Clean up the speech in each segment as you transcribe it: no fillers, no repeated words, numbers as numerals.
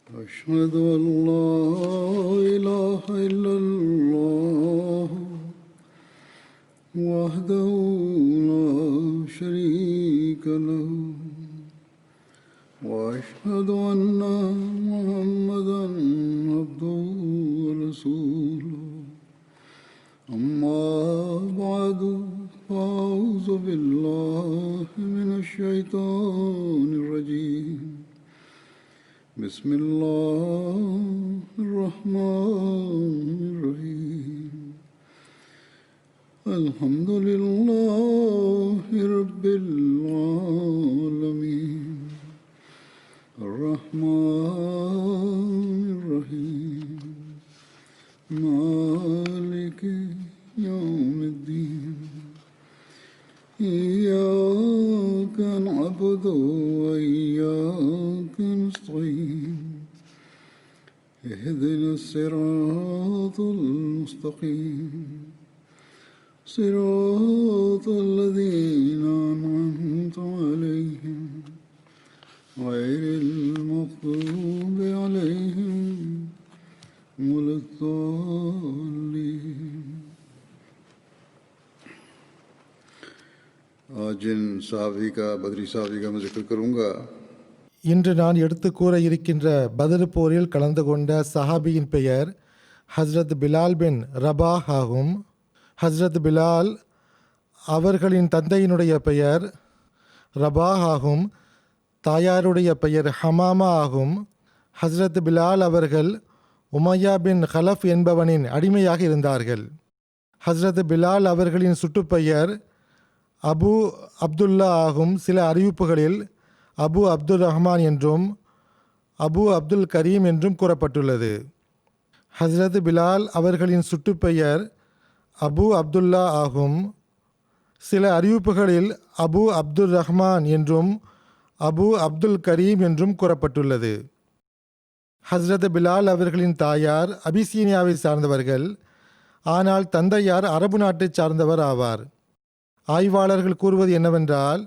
أشهد أن لا إله إلا الله وحده لا شريك له وأشهد أن محمدا عبده ورسوله أما بعد فأعوذ بالله من الشيطان الرجيم بسم الله الرحمن الرحيم الحمد لله رب العالمين الرحمن الرحيم مالك يوم الدين إياك نعبد وإياك نستعين اهدنا الصراط المستقيم صراط الذين أنعمت عليهم غير المغضوب عليهم ولا الضالين आज जिन सहाबी का बदरी सहाबी का मैं जिक्र करूँगा இன்று நான் எடுத்து கூற இருக்கின்ற பத்ர் போரில் கலந்து கொண்ட சஹாபியின் பெயர் ஹஸ்ரத் பிலால் பின் ரபாஹ் ஆகும். ஹஸ்ரத் பிலால் அவர்களின் தந்தையினுடைய பெயர் ரபாஹ் ஆகும். தாயாருடைய பெயர் ஹமாமா ஆகும். ஹஸ்ரத் பிலால் அவர்கள் உமையா பின் ஹலஃப் என்பவனின் அடிமையாக இருந்தார்கள். ஹஸ்ரத் பிலால் அவர்களின் சுட்டுப்பெயர் அபு அப்துல்லா ஆகும். சில அறிவிப்புகளில் அபு அப்துல் ரஹ்மான் என்றும் அபு அப்துல் கரீம் என்றும் கூறப்பட்டுள்ளது. ஹஸ்ரத் பிலால் அவர்களின் சுட்டுப்பெயர் அபு அப்துல்லா ஆகும். சில அறிவிப்புகளில் அபு அப்துல் ரஹ்மான் என்றும் அபு அப்துல் கரீம் என்றும் கூறப்பட்டுள்ளது. ஹஸ்ரத் பிலால் அவர்களின் தாயார் அபிசீனியாவை சார்ந்தவர்கள், ஆனால் தந்தையார் அரபு நாட்டை சார்ந்தவர் ஆவார். ஆய்வாளர்கள் கூறுவது என்னவென்றால்,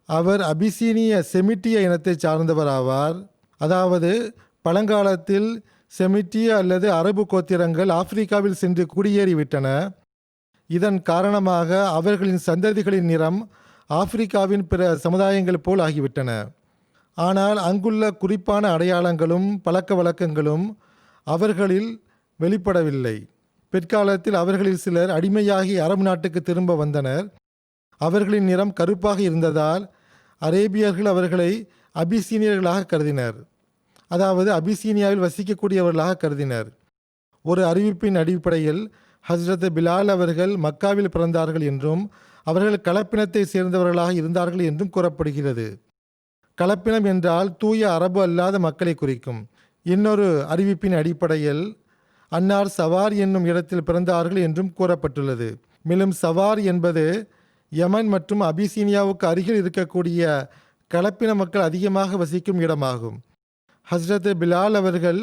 அவர் அபிசீனிய செமிட்டிய இனத்தை சார்ந்தவர் ஆவார். அதாவது பழங்காலத்தில் செமிட்டிய அல்லது அரபு கோத்திரங்கள் ஆப்பிரிக்காவில் சென்று குடியேறிவிட்டன. இதன் காரணமாக அவர்களின் சந்ததிகளின் நிறம் ஆப்பிரிக்காவின் பிற சமுதாயங்கள் போல் ஆகிவிட்டன. ஆனால் அங்குள்ள குறிப்பான அடையாளங்களும் பழக்க வழக்கங்களும் அவர்களில் வெளிப்படவில்லை. பிற்காலத்தில் அவர்களில் சிலர் அடிமையாகி அரபு நாட்டுக்கு திரும்ப வந்தனர். அவர்களின் நிறம் கருப்பாக இருந்ததால் அரேபியர்கள் அவர்களை அபிசீனியர்களாக கருதினர், அதாவது அபிசீனியாவில் வசிக்கக்கூடியவர்களாக கருதினர். ஒரு அறிவிப்பின் அடிப்படையில் ஹஸ்ரத் பிலால் அவர்கள் மக்காவில் பிறந்தார்கள் என்றும் அவர்கள் கலப்பினத்தை சேர்ந்தவர்களாக இருந்தார்கள் என்றும் கூறப்படுகிறது. கலப்பினம் என்றால் தூய அரபு அல்லாத மக்களை குறிக்கும். இன்னொரு அறிவிப்பின் அடிப்படையில் அன்னார் சவார் என்னும் இடத்தில் பிறந்தார்கள் என்றும் கூறப்பட்டுள்ளது. மேலும் சவார் என்பது யமன் மற்றும் அபிசீனியாவுக்கு அருகில் இருக்கக்கூடிய கலப்பின மக்கள் அதிகமாக வசிக்கும் இடமாகும். ஹஸ்ரத் பிலால் அவர்கள்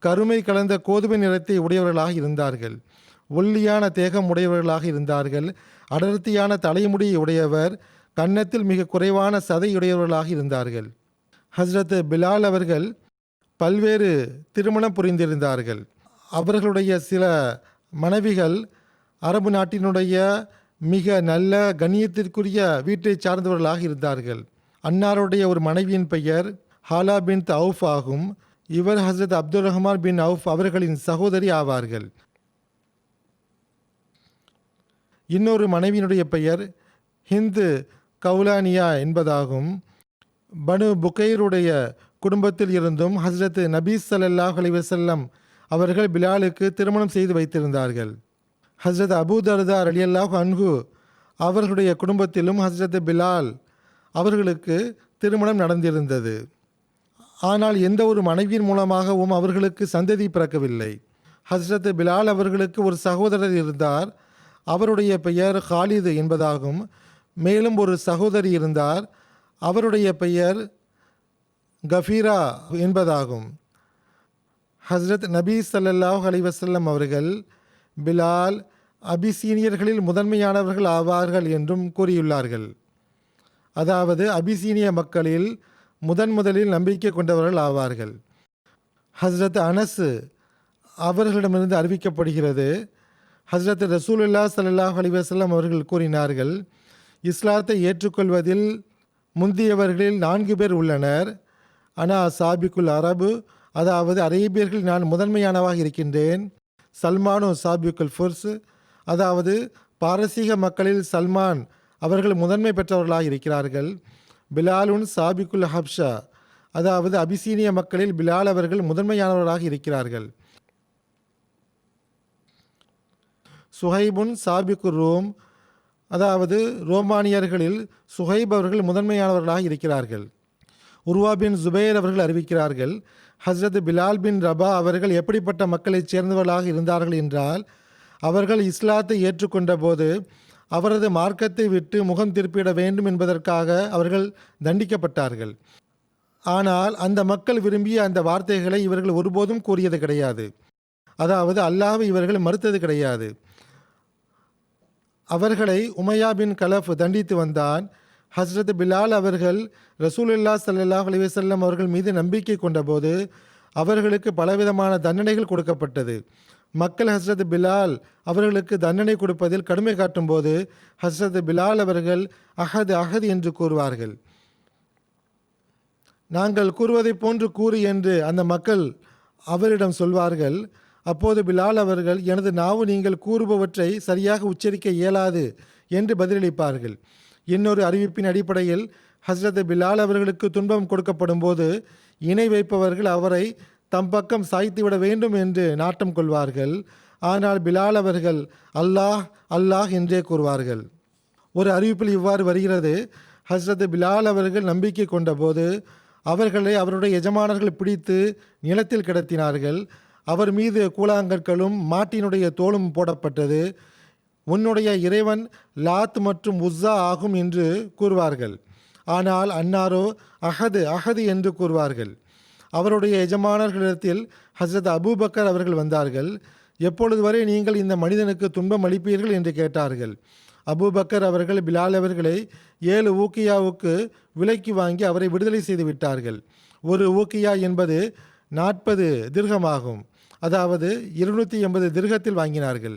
கருமை கலந்த கோதுமை நிறத்தை உடையவர்களாக இருந்தார்கள். ஒல்லியான தேகம் உடையவர்களாக இருந்தார்கள். அடர்த்தியான தலைமுடியை உடையவர், கன்னத்தில் மிக குறைவான சதையுடையவர்களாக இருந்தார்கள். ஹஸ்ரத் பிலால் அவர்கள் பல்வேறு திருமணம் புரிந்திருந்தார்கள். அவர்களுடைய சில மனைவிகள் அரபு நாட்டினுடைய மிக நல்ல கண்ணியத்திற்குரிய வீட்டை சார்ந்தவர்களாக இருந்தார்கள். அன்னாருடைய ஒரு மனைவியின் பெயர் ஹாலா பின் அவுஃப் ஆகும். இவர் ஹஸ்ரத் அப்துல் ரஹ்மான் பின் அவுஃப் அவர்களின் சகோதரி ஆவார்கள். இன்னொரு மனைவியினுடைய பெயர் ஹிந்து கவுலானியா என்பதாகும். பனு புகைருடைய குடும்பத்தில் இருந்தும் ஹஸ்ரத் நபி ஸல்லல்லாஹு அலைஹி வஸல்லம் அவர்கள் பிலாலுக்கு திருமணம் செய்து வைத்திருந்தார்கள். ஹஸ்ரத் அபூ தர்தா ரலியல்லாஹு அன்ஹு அவர்களுடைய குடும்பத்திலும் ஹஸ்ரத் பிலால் அவர்களுக்கு திருமணம் நடந்திருந்தது. ஆனால் எந்த ஒரு மனைவியின் மூலமாகவும் அவர்களுக்கு சந்ததி பிறக்கவில்லை. ஹஸ்ரத் பிலால் அவர்களுக்கு ஒரு சகோதரர் இருந்தார். அவருடைய பெயர் ஹாலிது என்பதாகும். மேலும் ஒரு சகோதரி இருந்தார். அவருடைய பெயர் கஃபீரா என்பதாகும். ஹஸ்ரத் நபி ஸல்லல்லாஹு அலைஹி வஸல்லம் அவர்கள் பிலால் அபிசீனியர்களில் முதன்மையானவர்கள் ஆவார்கள் என்றும் கூறியுள்ளார்கள். அதாவது அபிசீனிய மக்களில் முதலில் நம்பிக்கை கொண்டவர்கள் ஆவார்கள். ஹஸ்ரத் அனஸ் அவர்களிடமிருந்து அறிவிக்கப்படுகிறது, ஹஸ்ரத் ரசூலுல்லாஹ் ஸல்லல்லாஹு அலைஹி வஸல்லம் அவர்கள் கூறினார்கள், இஸ்லாத்தை ஏற்றுக்கொள்வதில் முந்தியவர்களில் 4 பேர் உள்ளனர். அனா சாபிக்குல் அரபு, அதாவது அரேபியர்கள் நான் முதன்மையானவாக இருக்கின்றேன். சல்மானு சாபிக்குல் ஃபுர்ஸ், அதாவது பாரசீக மக்களில் சல்மான் அவர்கள் முதன்மை பெற்றவர்களாக இருக்கிறார்கள். பிலாலுன் சாபிக்குல் ஹப்ஷா, அதாவது அபிசீனிய மக்களில் பிலால் அவர்கள் முதன்மையானவர்களாக இருக்கிறார்கள். சுஹைபுன் சாபிக்குர் ரோம், அதாவது ரோமானியர்களில் சுஹைப் அவர்கள் முதன்மையானவர்களாக இருக்கிறார்கள். உர்வா பின் ஜுபைர் அவர்கள் அறிவிக்கிறார்கள், ஹஸ்ரத் பிலால் பின் ரபா அவர்கள் எப்படிப்பட்ட மக்களைச் சேர்ந்தவர்களாக இருந்தார்கள் என்றால், அவர்கள் இஸ்லாத்தை ஏற்றுக்கொண்ட போது அவரது மார்க்கத்தை விட்டு முகம் திருப்பிட வேண்டும் என்பதற்காக அவர்கள் தண்டிக்கப்பட்டார்கள். ஆனால் அந்த மக்கள் விரும்பிய அந்த வார்த்தைகளை இவர்கள் ஒருபோதும் கூறியது கிடையாது. அதாவது அல்லாஹ்வை இவர்கள் மறுத்தது கிடையாது. அவர்களை உமையா பின் கலஃப் தண்டித்து வந்தான். ஹஸ்ரத் பிலால் அவர்கள் ரசூலுல்லாஹ் ஸல்லல்லாஹு அலைஹி வஸல்லம் அவர்கள் மீது நம்பிக்கை கொண்டபோது அவர்களுக்கு பலவிதமான தண்டனைகள் கொடுக்கப்பட்டது. மக்கள் ஹஸ்ரத் பிலால் அவர்களுக்கு தண்டனை கொடுப்பதில் கடுமை காட்டும் போது ஹஸ்ரத் பிலால் அவர்கள் அஹத் அஹத் என்று கூறுவார்கள். நாங்கள் கூறுவதை போன்று கூறு என்று அந்த மக்கள் அவரிடம் சொல்வார்கள். அப்போது பிலால் அவர்கள், எனது நாவு நீங்கள் கூறுபவற்றை சரியாக உச்சரிக்க இயலாது என்று பதிலளிப்பார்கள். இன்னொரு அறிவிப்பின் அடிப்படையில் ஹஸ்ரத் பிலால் அவர்களுக்கு துன்பம் கொடுக்கப்படும் போது இணை வைப்பவர்கள் அவரை தம் பக்கம் சாய்த்துவிட வேண்டும் என்று நாட்டம் கொள்வார்கள். ஆனால் பிலால் அவர்கள் அல்லாஹ் அல்லாஹ் என்றே கூறுவார்கள். ஒரு அறிவிப்பில் இவ்வாறு வருகிறது, ஹஸ்ரத் பிலால் அவர்கள் நம்பிக்கை கொண்ட போது அவர்களை அவருடைய எஜமானர்கள் பிடித்து நிலத்தில் கிடத்தினார்கள். அவர் மீது கூழாங்கற்களும் மாட்டினுடைய தோலும் போடப்பட்டது. உன்னுடைய இறைவன் லாத் மற்றும் உஸ்ஸா ஆகும் என்று கூறுவார்கள். ஆனால் அன்னாரோ அஹது அஹது என்று கூறுவார்கள். அவருடைய எஜமானர்களிடத்தில் ஹஸ்ரத் அபூபக்கர் அவர்கள் வந்தார்கள். எப்பொழுது வரை நீங்கள் இந்த மனிதனுக்கு துன்பம் அளிப்பீர்கள் என்று கேட்டார்கள். அபூபக்கர் அவர்கள் பிலால் அவர்களை 7 ஊக்கியாவுக்கு விலைக்கு வாங்கி அவரை விடுதலை செய்து விட்டார்கள். ஒரு ஊக்கியா என்பது 40 திர்ஹமாகும், அதாவது 280 திர்ஹத்தில் வாங்கினார்கள்.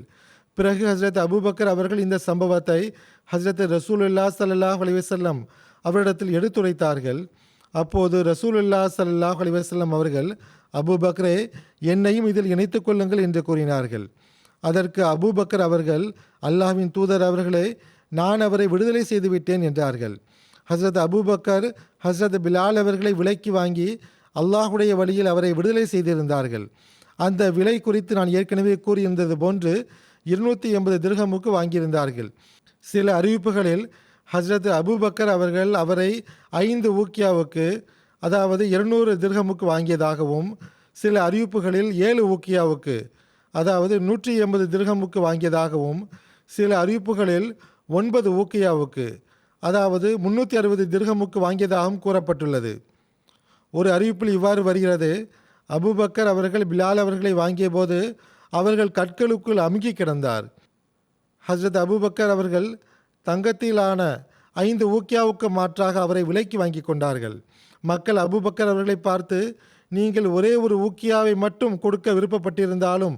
பிறகு ஹஸ்ரத் அபூபக்கர் அவர்கள் இந்த சம்பவத்தை ஹஸ்ரத் ரசூலுல்லாஹ் ஸல்லல்லாஹு அலைஹி வஸல்லம் அவரிடத்தில் எடுத்துரைத்தார்கள். அப்போது ரசூலுல்லாஹ் ஸல்லல்லாஹு அலைஹி வஸல்லம் அவர்கள், அபூபக்கரே, என்னையும் இதில் இணைத்துக் கொள்ளுங்கள் என்று கூறினார்கள். அதற்கு அபூபக்கர் அவர்கள், அல்லாஹ்வின் தூதர் அவர்களே, நான் அவரை விடுதலை செய்துவிட்டேன் என்றார்கள். ஹஸ்ரத் அபூபக்கர் ஹஸ்ரத் பிலால் அவர்களை விலைக்கு வாங்கி அல்லாஹுடைய வழியில் அவரை விடுதலை செய்திருந்தார்கள். அந்த விலை குறித்து நான் ஏற்கனவே கூறியிருந்தது போன்று 280 திர்ஹமுக்கு வாங்கியிருந்தார்கள். சில அறிவிப்புகளில் ஹஸ்ரத் அபூபக்கர் அவர்கள் அவரை 5 ஊக்கியாவுக்கு, அதாவது 200 திர்ஹமுக்கு வாங்கியதாகவும், சில அறிவிப்புகளில் 7 ஊக்கியாவுக்கு, அதாவது 180 திர்ஹமுக்கு வாங்கியதாகவும், சில அறிவிப்புகளில் 9 ஊக்கியாவுக்கு, அதாவது 360 திர்ஹமுக்கு வாங்கியதாகவும் கூறப்பட்டுள்ளது. ஒரு அறிவிப்பில் இவ்வாறு வருகிறது, அபூபக்கர் அவர்கள் பிலால் அவர்களை வாங்கிய போது அவர்கள் கற்களுக்குள் அமுங்கி கிடந்தார். ஹஸ்ரத் அபூபக்கர் அவர்கள் தங்கத்திலான 5 ஊக்கியாவுக்கு மாற்றாக அவரை விலைக்கு வாங்கி கொண்டார்கள். மக்கள் அபூபக்கர் அவர்களை பார்த்து, நீங்கள் ஒரே ஒரு ஊக்கியாவை மட்டும் கொடுக்க விருப்பப்பட்டிருந்தாலும்,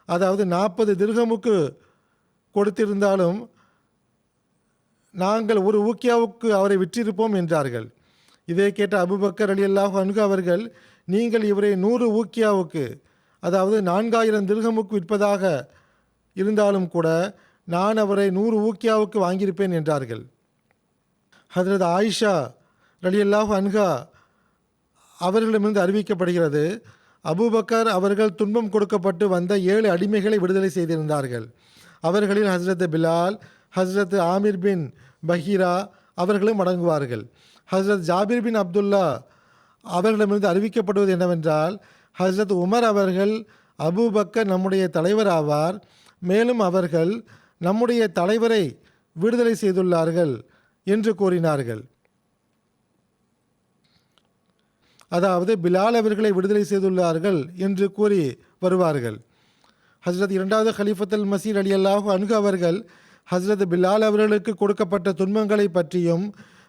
அதாவது 40 திர்ஹமுக்கு கொடுத்திருந்தாலும் நாங்கள் ஒரு ஊக்கியாவுக்கு அவரை விற்றிருப்போம் என்றார்கள். இதை கேட்ட அபூபக்கர் ரலியல்லாஹு அன்ஹு அவர்கள், நீங்கள் இவரை 100 ஊக்கியாவுக்கு, அதாவது 4000 திர்ஹமுக்கு விற்பதாக இருந்தாலும் கூட நான் அவரை 100 ஊக்கியாவுக்கு வாங்கியிருப்பேன் என்றார்கள். ஹஜ்ரத் ஆயிஷா ரலியல்லாஹு அன்ஹா அவர்களிடமிருந்து அறிவிக்கப்படுகிறது, அபூபக்கர் அவர்கள் துன்பம் கொடுக்கப்பட்டு வந்த 7 அடிமைகளை விடுதலை செய்திருந்தார்கள். அவர்களில் ஹஸ்ரத் பிலால், ஹஸ்ரத் ஆமிர் பின் பஹீரா அவர்களும் அடங்குவார்கள். ஹஸ்ரத் ஜாபிர் பின் அப்துல்லா அவர்களிடமிருந்து அறிவிக்கப்படுவது என்னவென்றால், ஹஸ்ரத் உமர் அவர்கள், அபூபக்கர் நம்முடைய தலைவர் ஆவார், மேலும் அவர்கள் நம்முடைய தலைவரை விடுதலை செய்துள்ளார்கள் என்று கூறினார்கள். அதாவது பிலால் அவர்களை விடுதலை செய்துள்ளார்கள் என்று கூறி வருவார்கள். ஹஸ்ரத் 2வது ஹலீஃபத்துல் மஸீஹ் ரலியல்லாஹு அன்ஹு அவர்கள் ஹஸ்ரத் பிலால் அவர்களுக்கு கொடுக்கப்பட்ட துன்பங்களை பற்றியும்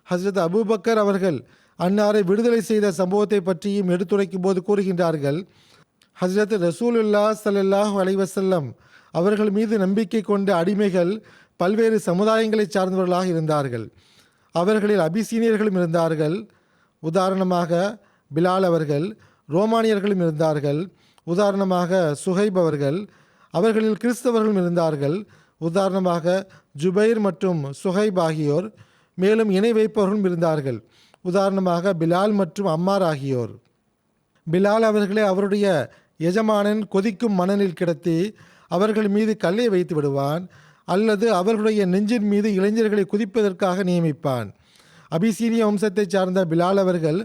ஹஸ்ரத் அபூபக்கர் அவர்கள் அன்னாரை விடுதலை செய்த சம்பவத்தை பற்றியும் எடுத்துரைக்கும் போது கூறுகின்றார்கள், ஹஜ்ரத் ரசூலுல்லா ஸல்லல்லாஹு அலைஹி வஸல்லம் அவர்கள் மீது நம்பிக்கை கொண்ட அடிமைகள் பல்வேறு சமுதாயங்களைச் சார்ந்தவர்களாக இருந்தார்கள். அவர்களில் அபிசீனியர்களும் இருந்தார்கள். உதாரணமாக பிலால் அவர்கள். ரோமானியர்களும் இருந்தார்கள். உதாரணமாக சுஹைப் அவர்கள். அவர்களில் கிறிஸ்தவர்களும் இருந்தார்கள். உதாரணமாக ஜுபைர் மற்றும் சுஹைப் ஆகியோர். மேலும் இணை வைப்பவர்களும் இருந்தார்கள். உதாரணமாக பிலால் மற்றும் அம்மார் ஆகியோர். பிலால் அவர்களை அவருடைய எஜமானன் கொதிக்கும் மணலில் கிடத்தி அவர்கள் மீது கல்லை வைத்து விடுவான், அல்லது அவர்களுடைய நெஞ்சின் மீது இளைஞர்களை குதிப்பதற்காக நியமிப்பான். அபிசீனிய வம்சத்தைச் சார்ந்த பிலால் அவர்கள்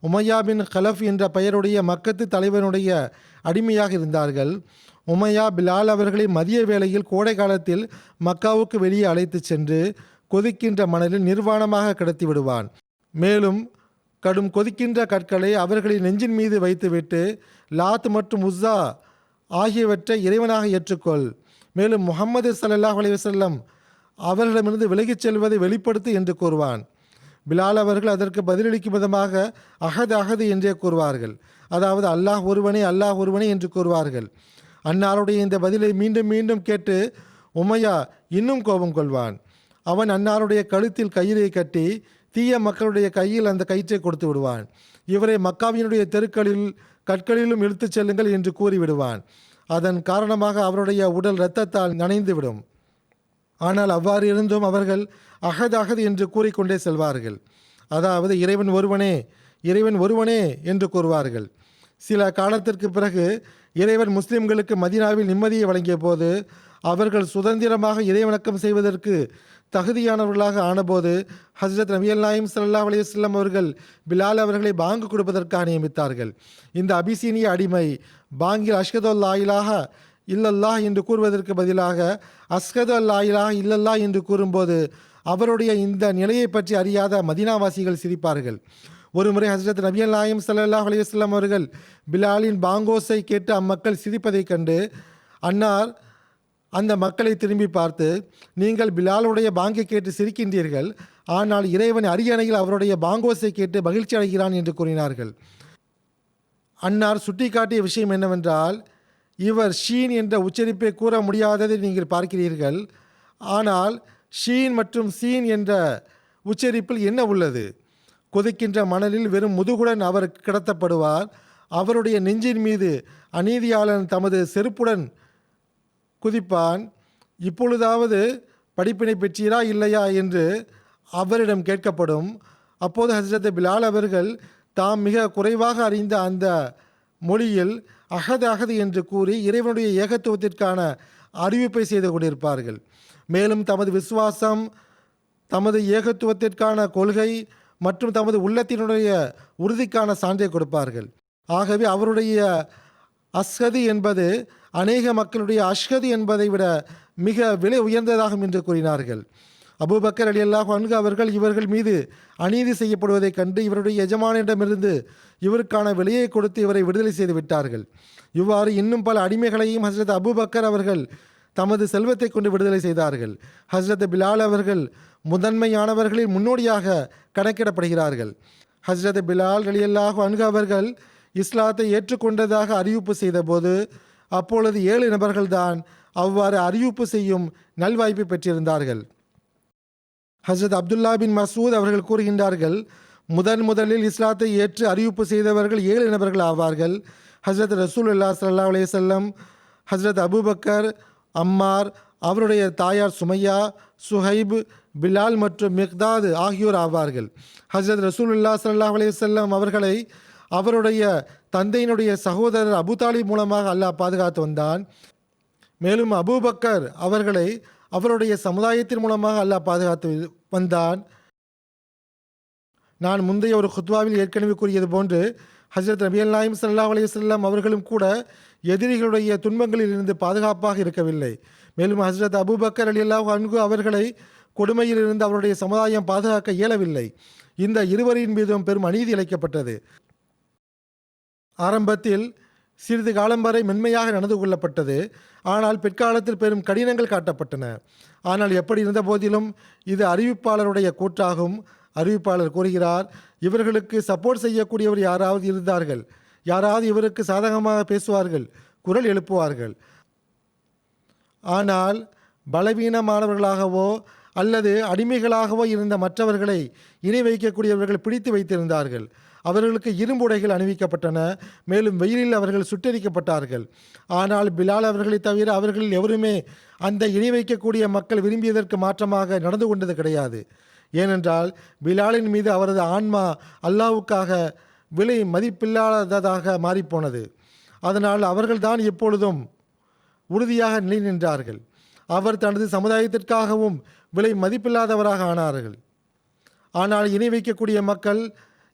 உமையா பின் கலஃப் என்ற பெயருடைய மக்கத்து தலைவனுடைய அடிமையாக இருந்தார்கள். உமையா பிலால் அவர்களை மதிய வேளையில் கோடை காலத்தில் மக்காவுக்கு வெளியே அழைத்து சென்று கொதிக்கின்ற மணலில் நிர்வாணமாக கிடத்தி விடுவான். மேலும் கடும் கொதிக்கின்ற கற்களை அவர்களின் நெஞ்சின் மீது வைத்துவிட்டு லாத் மற்றும் உஸ்ஸா ஆகியவற்றை இறைவனாக ஏற்றுக்கொள், மேலும் முஹம்மது ஸல்லல்லாஹு அலைஹி வஸல்லம் அவர்களிடமிருந்து விலகிச் செல்வதை வெளிப்படுத்து என்று கூறுவான். பிலால் அவர்கள் அதற்கு பதிலளிக்கும் விதமாக அஹத் அஹது என்றே கூறுவார்கள். அதாவது அல்லாஹ் ஒருவனே, அல்லாஹ் ஒருவனே என்று கூறுவார்கள். அன்னாருடைய இந்த பதிலை மீண்டும் மீண்டும் கேட்டு உமையா இன்னும் கோபம் கொள்வான். அவன் அன்னாருடைய கழுத்தில் கயிறை கட்டி தீய மக்களுடைய கையில் அந்த கயிற்றை கொடுத்து விடுவான். இவரை மக்காவினுடைய தெருக்களில் கற்களிலும் இழுத்துச் செல்லுங்கள் என்று கூறிவிடுவான். அதன் காரணமாக அவருடைய உடல் இரத்தத்தால் நனைந்துவிடும். ஆனால் அவ்வாறு இருந்தும் அவர்கள் அஹத் அஹத் என்று கூறிக்கொண்டே செல்வார்கள். அதாவது இறைவன் ஒருவனே, இறைவன் ஒருவனே என்று கூறுவார்கள். சில காலத்திற்கு பிறகு இறைவன் முஸ்லிம்களுக்கு மதீனாவில் நிம்மதியை வழங்கிய போது அவர்கள் சுதந்திரமாக இறைவணக்கம் செய்வதற்கு தகுதியானவர்களாக ஆனபோது ஹஸ்ரத் நபிகள் நாயகம் ஸல்லல்லாஹு அலைஹி வஸல்லம் அவர்கள் பிலால் அவர்களை பாங்கு கொடுப்பதற்காக நியமித்தார்கள். இந்த அபிசீனிய அடிமை பாங்கில் அஷ்ஹது அல்லா இலாஹா இல்லல்லாஹ் என்று கூறுவதற்கு பதிலாக அஸ்ஹது அல்லா இலாஹா இல்லல்லாஹ் என்று கூறும்போது அவருடைய இந்த நிலையை பற்றி அறியாத மதீனாவாசிகள் சிரிப்பார்கள். ஒருமுறை ஹஸ்ரத் நபிகள் நாயகம் ஸல்லல்லாஹு அலைஹி வஸல்லம் அவர்கள் பிலாலின் பாங்கோஸை கேட்டு அம்மக்கள் சிரிப்பதைக் கண்டு அன்னார் அந்த மக்களை திரும்பி பார்த்து, நீங்கள் பிலாலுடைய பாங்கை கேட்டு சிரிக்கின்றீர்கள், ஆனால் இறைவன் அரியணையில் அவருடைய பாங்கோஸை கேட்டு மகிழ்ச்சி அடைகிறான் என்று கூறினார்கள். அன்னார் சுட்டிக்காட்டிய விஷயம் என்னவென்றால், இவர் ஷீன் என்ற உச்சரிப்பை கூற முடியாததை நீங்கள் பார்க்கிறீர்கள், ஆனால் ஷீன் மற்றும் சீன் என்ற உச்சரிப்பில் என்ன உள்ளது? கொதிக்கின்ற மணலில் வெறும் முதுகுடன் அவர் கிடத்தப்படுவார். அவருடைய நெஞ்சின் மீது அநீதியாளன் தமது செருப்புடன் குதிப்பான். இப்பொழுதாவது படிப்பினை பெற்றீரா இல்லையா என்று அவரிடம் கேட்கப்படும். அப்போது ஹஸ்ரத் பிலால் அவர்கள் தாம் மிக குறைவாக அறிந்த அந்த மொழியில் அஹத் அஹது என்று கூறி இறைவனுடைய ஏகத்துவத்திற்கான அறிவிப்பை செய்து கொண்டிருப்பார்கள். மேலும் தமது விசுவாசம், தமது ஏகத்துவத்திற்கான கொள்கை மற்றும் தமது உள்ளத்தினுடைய உறுதிக்கான சான்றை கொடுப்பார்கள். ஆகவே அவருடைய அஸ்ஹது என்பது அநேக மக்களுடைய அஷ்ஹது என்பதை விட மிக விலை உயர்ந்ததாகும் என்று கூறினார்கள். அபூபக்கர் ரலியல்லாஹு அன்ஹு அவர்கள் இவர்கள் மீது அநீதி செய்யப்படுவதைக் கண்டு இவருடைய எஜமானிடமிருந்து இவருக்கான விலையை கொடுத்து இவரை விடுதலை செய்து விட்டார்கள். இவ்வாறு இன்னும் பல அடிமைகளையும் ஹஸ்ரத் அபூபக்கர் அவர்கள் தமது செல்வத்தை கொண்டு விடுதலை செய்தார்கள். ஹஸ்ரத் பிலால் அவர்கள் முதன்மையானவர்களில் முன்னோடியாக கணக்கிடப்படுகிறார்கள். ஹஸ்ரத் பிலால் ரலியல்லாஹு அன்ஹு அவர்கள் இஸ்லாத்தை ஏற்றுக்கொண்டதாக அறிவிப்பு செய்தபோது அப்பொழுது 7 நபர்கள்தான் அவ்வாறு அறிவிப்பு செய்யும் நல்வாய்ப்பை பெற்றிருந்தார்கள். ஹஸ்ரத் அப்துல்லா பின் மசூத் அவர்கள் கூறுகின்றார்கள், முதலில் இஸ்லாத்தை ஏற்று அறிவிப்பு செய்தவர்கள் 7 நபர்கள் ஆவார்கள். ஹஸ்ரத் ரசூலுல்லாஹி ஸல்லல்லாஹு அலைஹி வஸல்லம், ஹஸ்ரத் அபூபக்கர், அம்மார், அவருடைய தாயார் சுமையா, சுஹைப், பிலால் மற்றும் மிக்தாத் ஆகியோர் ஆவார்கள். ஹஸ்ரத் ரசூலுல்லாஹி ஸல்லல்லாஹு அலைஹி வஸல்லம் அவர்களை அவருடைய தந்தையினுடைய சகோதரர் அபு தாலிப் மூலமாக அல்லாஹ் பாதுகாத்து வந்தான். மேலும் அபூபக்கர் அவர்களை அவருடைய சமுதாயத்தின் மூலமாக அல்லாஹ் பாதுகாத்து வந்தான். நான் முந்தைய ஒரு குத்வாவில் ஏற்கனவே கூறியது போன்று ஹஜ்ரத் நபிகள் நாயகம் ஸல்லல்லாஹு அலைஹி வஸல்லம் அவர்களும் கூட எதிரிகளுடைய துன்பங்களில் இருந்து பாதுகாப்பாக இருக்கவில்லை. மேலும் ஹஜ்ரத் அபூபக்கர் ரலியல்லாஹு அன்ஹு அவர்களை கொடுமையில் இருந்து அவருடைய சமுதாயம் பாதுகாக்க இயலவில்லை. இந்த இருவரின் மீதும் பெரும் அநீதி இழைக்கப்பட்டது. ஆரம்பத்தில் சிறிது காலம் வரை மென்மையாக நடந்து கொள்ளப்பட்டது. ஆனால் பிற்காலத்தில் பெரும் கடினங்கள் காட்டப்பட்டன. ஆனால் எப்படி இருந்த போதிலும் இது அறிவிப்பாளருடைய கூற்றாகும். அறிவிப்பாளர் கூறுகிறார், இவர்களுக்கு சப்போர்ட் செய்யக்கூடியவர் யாராவது இருந்தார்கள், யாராவது இவருக்கு சாதகமாக பேசுவார்கள், குரல் எழுப்புவார்கள். ஆனால் பலவீனமானவர்களாகவோ அல்லது அடிமைகளாகவோ இருந்த மற்றவர்களை இணை வைக்கக்கூடியவர்கள் பிடித்து வைத்திருந்தார்கள். அவர்களுக்கு இரும்பு உடைகள் அணிவிக்கப்பட்டன, மேலும் வெயிலில் அவர்கள் சுட்டெரிக்கப்பட்டார்கள். ஆனால் பிலால் அவர்களை தவிர அவர்களில் எவருமே அந்த இணை வைக்கக்கூடிய மக்கள் விரும்பியதற்கு மாற்றமாக நடந்து கொண்டது கிடையாது. ஏனென்றால் பிலாலின் மீது அவரது ஆன்மா அல்லாஹ்வுக்காக விலை மதிப்பில்லாததாக மாறிப்போனது. அதனால் அவர்கள்தான் எப்பொழுதும் உறுதியாக நிலை நின்றார்கள். அவர் தனது சமுதாயத்திற்காகவும் விலை மதிப்பில்லாதவராக ஆனார்கள். ஆனால் இணை வைக்கக்கூடிய மக்கள்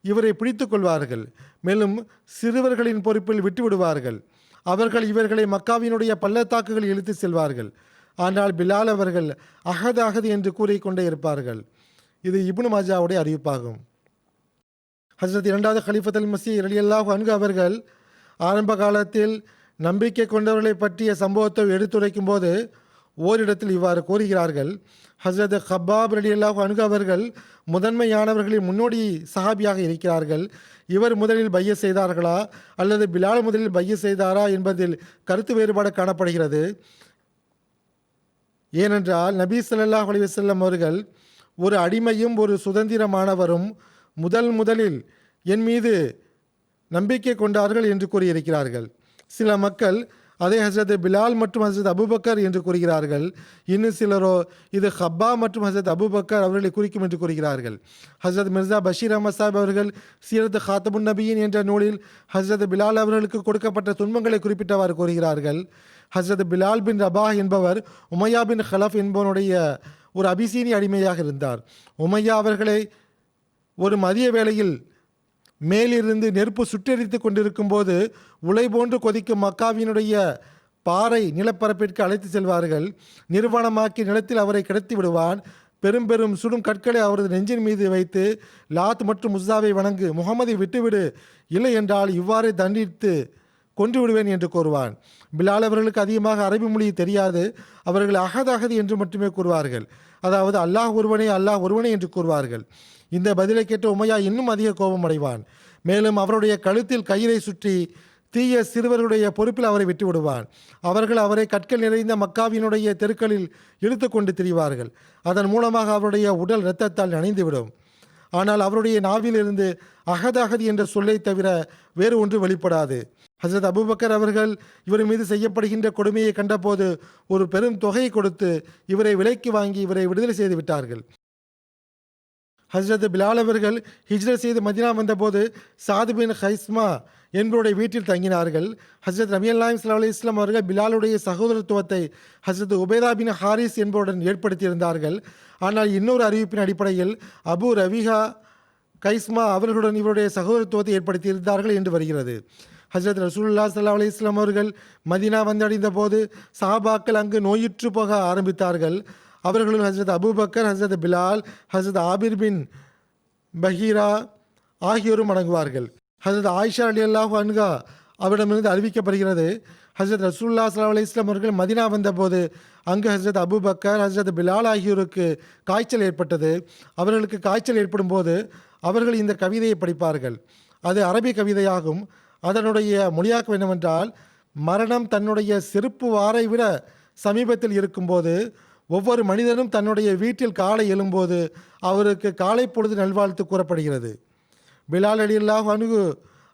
இவரை பிடித்து கொள்வார்கள், மேலும் சிறுவர்களின் பொறுப்பில் விட்டுவிடுவார்கள். அவர்கள் இவர்களை மக்காவினுடைய பள்ளத்தாக்குகள் இழுத்து செல்வார்கள். ஆனால் பிலால் அவர்கள் அகது அகது என்று கூறிக்கொண்டே இருப்பார்கள். இது இப்னு மாஜாவுடைய அறிவிப்பாகும். ஹஜ்ரத் இரண்டாவது கலிஃபத் அல் மஸீஹ் ரலியல்லாஹு அன்ஹு அவர்கள் ஆரம்ப காலத்தில் நம்பிக்கை கொண்டவர்களை பற்றிய சம்பவத்தை எடுத்துரைக்கும் போது ஓரிடத்தில் இவ்வாறு கூறுகிறார்கள். ஹஜ்ரத் ஹப்பாப் ரலியல்லாஹு அன்ஹு அவர்கள் முதன்மையானவர்களின் முன்னோடி சஹாபியாக இருக்கிறார்கள். இவர் முதலில் பைய செய்தார்களா அல்லது பிலால் முதலில் பைய செய்தாரா என்பதில் கருத்து வேறுபாடு காணப்படுகிறது. ஏனென்றால் நபி ஸல்லல்லாஹு அலைஹி வஸல்லம் அவர்கள் ஒரு அடிமையும் ஒரு சுதந்திரமானவரும் முதலில் என் மீது நம்பிக்கை கொண்டார்கள் என்று கூறியிருக்கிறார்கள். சில மக்கள் அதை ஹஜ்ரத் பிலால் மற்றும் ஹஜ்ரத் அபூபக்கர் என்று கூறுகிறார்கள். இன்னும் சிலரோ இது ஹப்பா மற்றும் ஹஜ்ரத் அபூபக்கர் அவர்களை குறிக்கும் என்று கூறுகிறார்கள். ஹஜ்ரத் மிர்சா பஷீர் அஹமத் சாஹிப் அவர்கள் சீரத் ஹாத்தமுன் நபியின் என்ற நூலில் ஹஜ்ரத் பிலால் அவர்களுக்கு கொடுக்கப்பட்ட துன்பங்களை குறிப்பிட்டவாறு கூறுகிறார்கள். ஹஜ்ரத் பிலால் பின் ரபாஹ் என்பவர் உமையா பின் ஹலஃப் என்பவனுடைய ஒரு அபிசீனி அடிமையாக இருந்தார். உமையா அவர்களை ஒரு மதிய வேளையில் மேலிருந்து நெருப்பு சுட்டெரித்து கொண்டிருக்கும் போது உலை போன்று கொதிக்கும் மக்காவினுடைய பாறை நிலப்பரப்பிற்கு அழைத்து செல்வார்கள். நிர்வாணமாக்கி நிலத்தில் அவரை கிடத்தி விடுவான். பெரும் பெரும் சுடும் கற்களை அவரது நெஞ்சின் மீது வைத்து லாத் மற்றும் முஸ்ஸாவை வணங்கு, முகமதை விட்டுவிடு, இல்லை என்றால் இவ்வாறே தண்டித்து கொன்று விடுவேன் என்று கூறுவான். பிலால் அவர்களுக்கு அதிகமாக அரபி மொழி தெரியாது. அவர்கள் அகது அகது என்று மட்டுமே கூறுவார்கள், அதாவது அல்லாஹ் ஒருவனே என்று கூறுவார்கள். இந்த பதிலை கேட்ட உமையா இன்னும் அதிக கோபம் அடைவான். மேலும் அவருடைய கழுத்தில் கயிறை சுற்றி தீய சிறுவர்களுடைய பொறுப்பில் அவரை விட்டு விடுவான். அவர்கள் அவரை கற்கள் நிறைந்த மக்காவினுடைய தெருக்களில் இழுத்து கொண்டு திரிவார்கள். அதன் மூலமாக அவருடைய உடல் இரத்தத்தால் நனைந்துவிடும். ஆனால் அவருடைய நாவிலிருந்து அகது அகது என்ற சொல்லை தவிர வேறு ஒன்று வெளிப்படாது. ஹஜ்ரத் அபூபக்கர் அவர்கள் இவர் மீது செய்யப்படுகின்ற கொடுமையை கண்டபோது ஒரு பெரும் தொகையை கொடுத்து இவரை விலைக்கு வாங்கி இவரை விடுதலை செய்து விட்டார்கள். ஹஜ்ரத் பிலால் அவர்கள் ஹிஜ்ரத் செய்து மதினா வந்தபோது சாத் பின் ஹைஸ்மா என்பவருடைய வீட்டில் தங்கினார்கள். ஹஜ்ரத் நபி அல்லாஹ் ஸல்லல்லாஹு அலைஹி வஸல்லம் அவர்கள் பிலாலுடைய சகோதரத்துவத்தை ஹஜ்ரத் உபைதா பின் ஹாரிஸ் என்பவருடன் ஏற்படுத்தியிருந்தார்கள். ஆனால் இன்னொரு அறிவிப்பின் அடிப்படையில் அபு ரவிஹா கைஸ்மா அவர்களுடன் இவருடைய சகோதரத்துவத்தை ஏற்படுத்தியிருந்தார்கள் என்று வருகிறது. ஹஜ்ரத் ரசூலுல்லாஹி ஸல்லல்லாஹு அலைஹி வஸல்லம் அவர்கள் மதினா வந்தடைந்த போது சஹாபாக்கள் அங்கு நோயுற்று போக ஆரம்பித்தார்கள். அவர்களும் ஹஜ்ரத் அபூபக்கர், ஹஜ்ரத் பிலால், ஹஜ்ரத் ஆபிர் பின் பஹீரா ஆகியோரும் அடங்குவார்கள். ஹஜ்ரத் ஆயிஷா ரலியல்லாஹு அன்ஹா அவரிடமிருந்து அறிவிக்கப்படுகிறது, ஹஜ்ரத் ரசூலுல்லாஹி ஸல்லல்லாஹு அலைஹி வஸல்லம் அவர்கள் மதினா வந்தபோது அங்கு ஹஜ்ரத் அபூபக்கர், ஹஜ்ரத் பிலால் ஆகியோருக்கு காய்ச்சல் ஏற்பட்டது. அவர்களுக்கு காய்ச்சல் ஏற்படும் போது அவர்கள் இந்த கவிதையை படிப்பார்கள். அது அரபி கவிதையாகும். அதனுடைய மொழியாக்கம் என்னவென்றால், மரணம் தன்னுடைய செருப்பு வாரை விட சமீபத்தில் இருக்கும்போது ஒவ்வொரு மனிதனும் தன்னுடைய வீட்டில் காலை எழும்போது அவருக்கு காலை பொழுது நல்வாழ்த்து கூறப்படுகிறது. பிலால் ரலியல்லாஹு அன்ஹு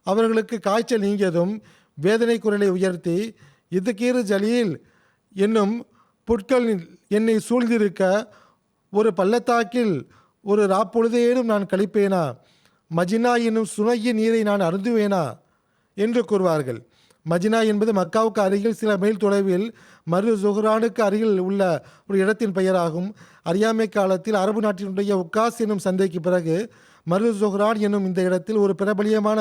அவர்களுக்கு காய்ச்சல் நீங்கியதும் வேதனை குரலை உயர்த்தி, இதுக்கீறு ஜலீல் என்னும் புட்கள் என்னை சூழ்ந்திருக்க ஒரு பள்ளத்தாக்கில் ஒரு ராப்பொழுதேனும் நான் கழிப்பேனா, மஜினா என்னும் சுனையின் நீரை நான் அருந்துவேனா என்று கூறுவார்கள். மஜினா என்பது மக்காவுக்கு அருகில் சில மைல் தொலைவில் மரு ஜுஹ்ரானுக்கு அருகில் உள்ள ஒரு இடத்தின் பெயராகும். அறியாமை காலத்தில் அரபு நாட்டினுடைய உக்காஸ் என்னும் சந்தைக்கு பிறகு மரு ஜுஹ்ரான் என்னும் இந்த இடத்தில் ஒரு பிரபலியமான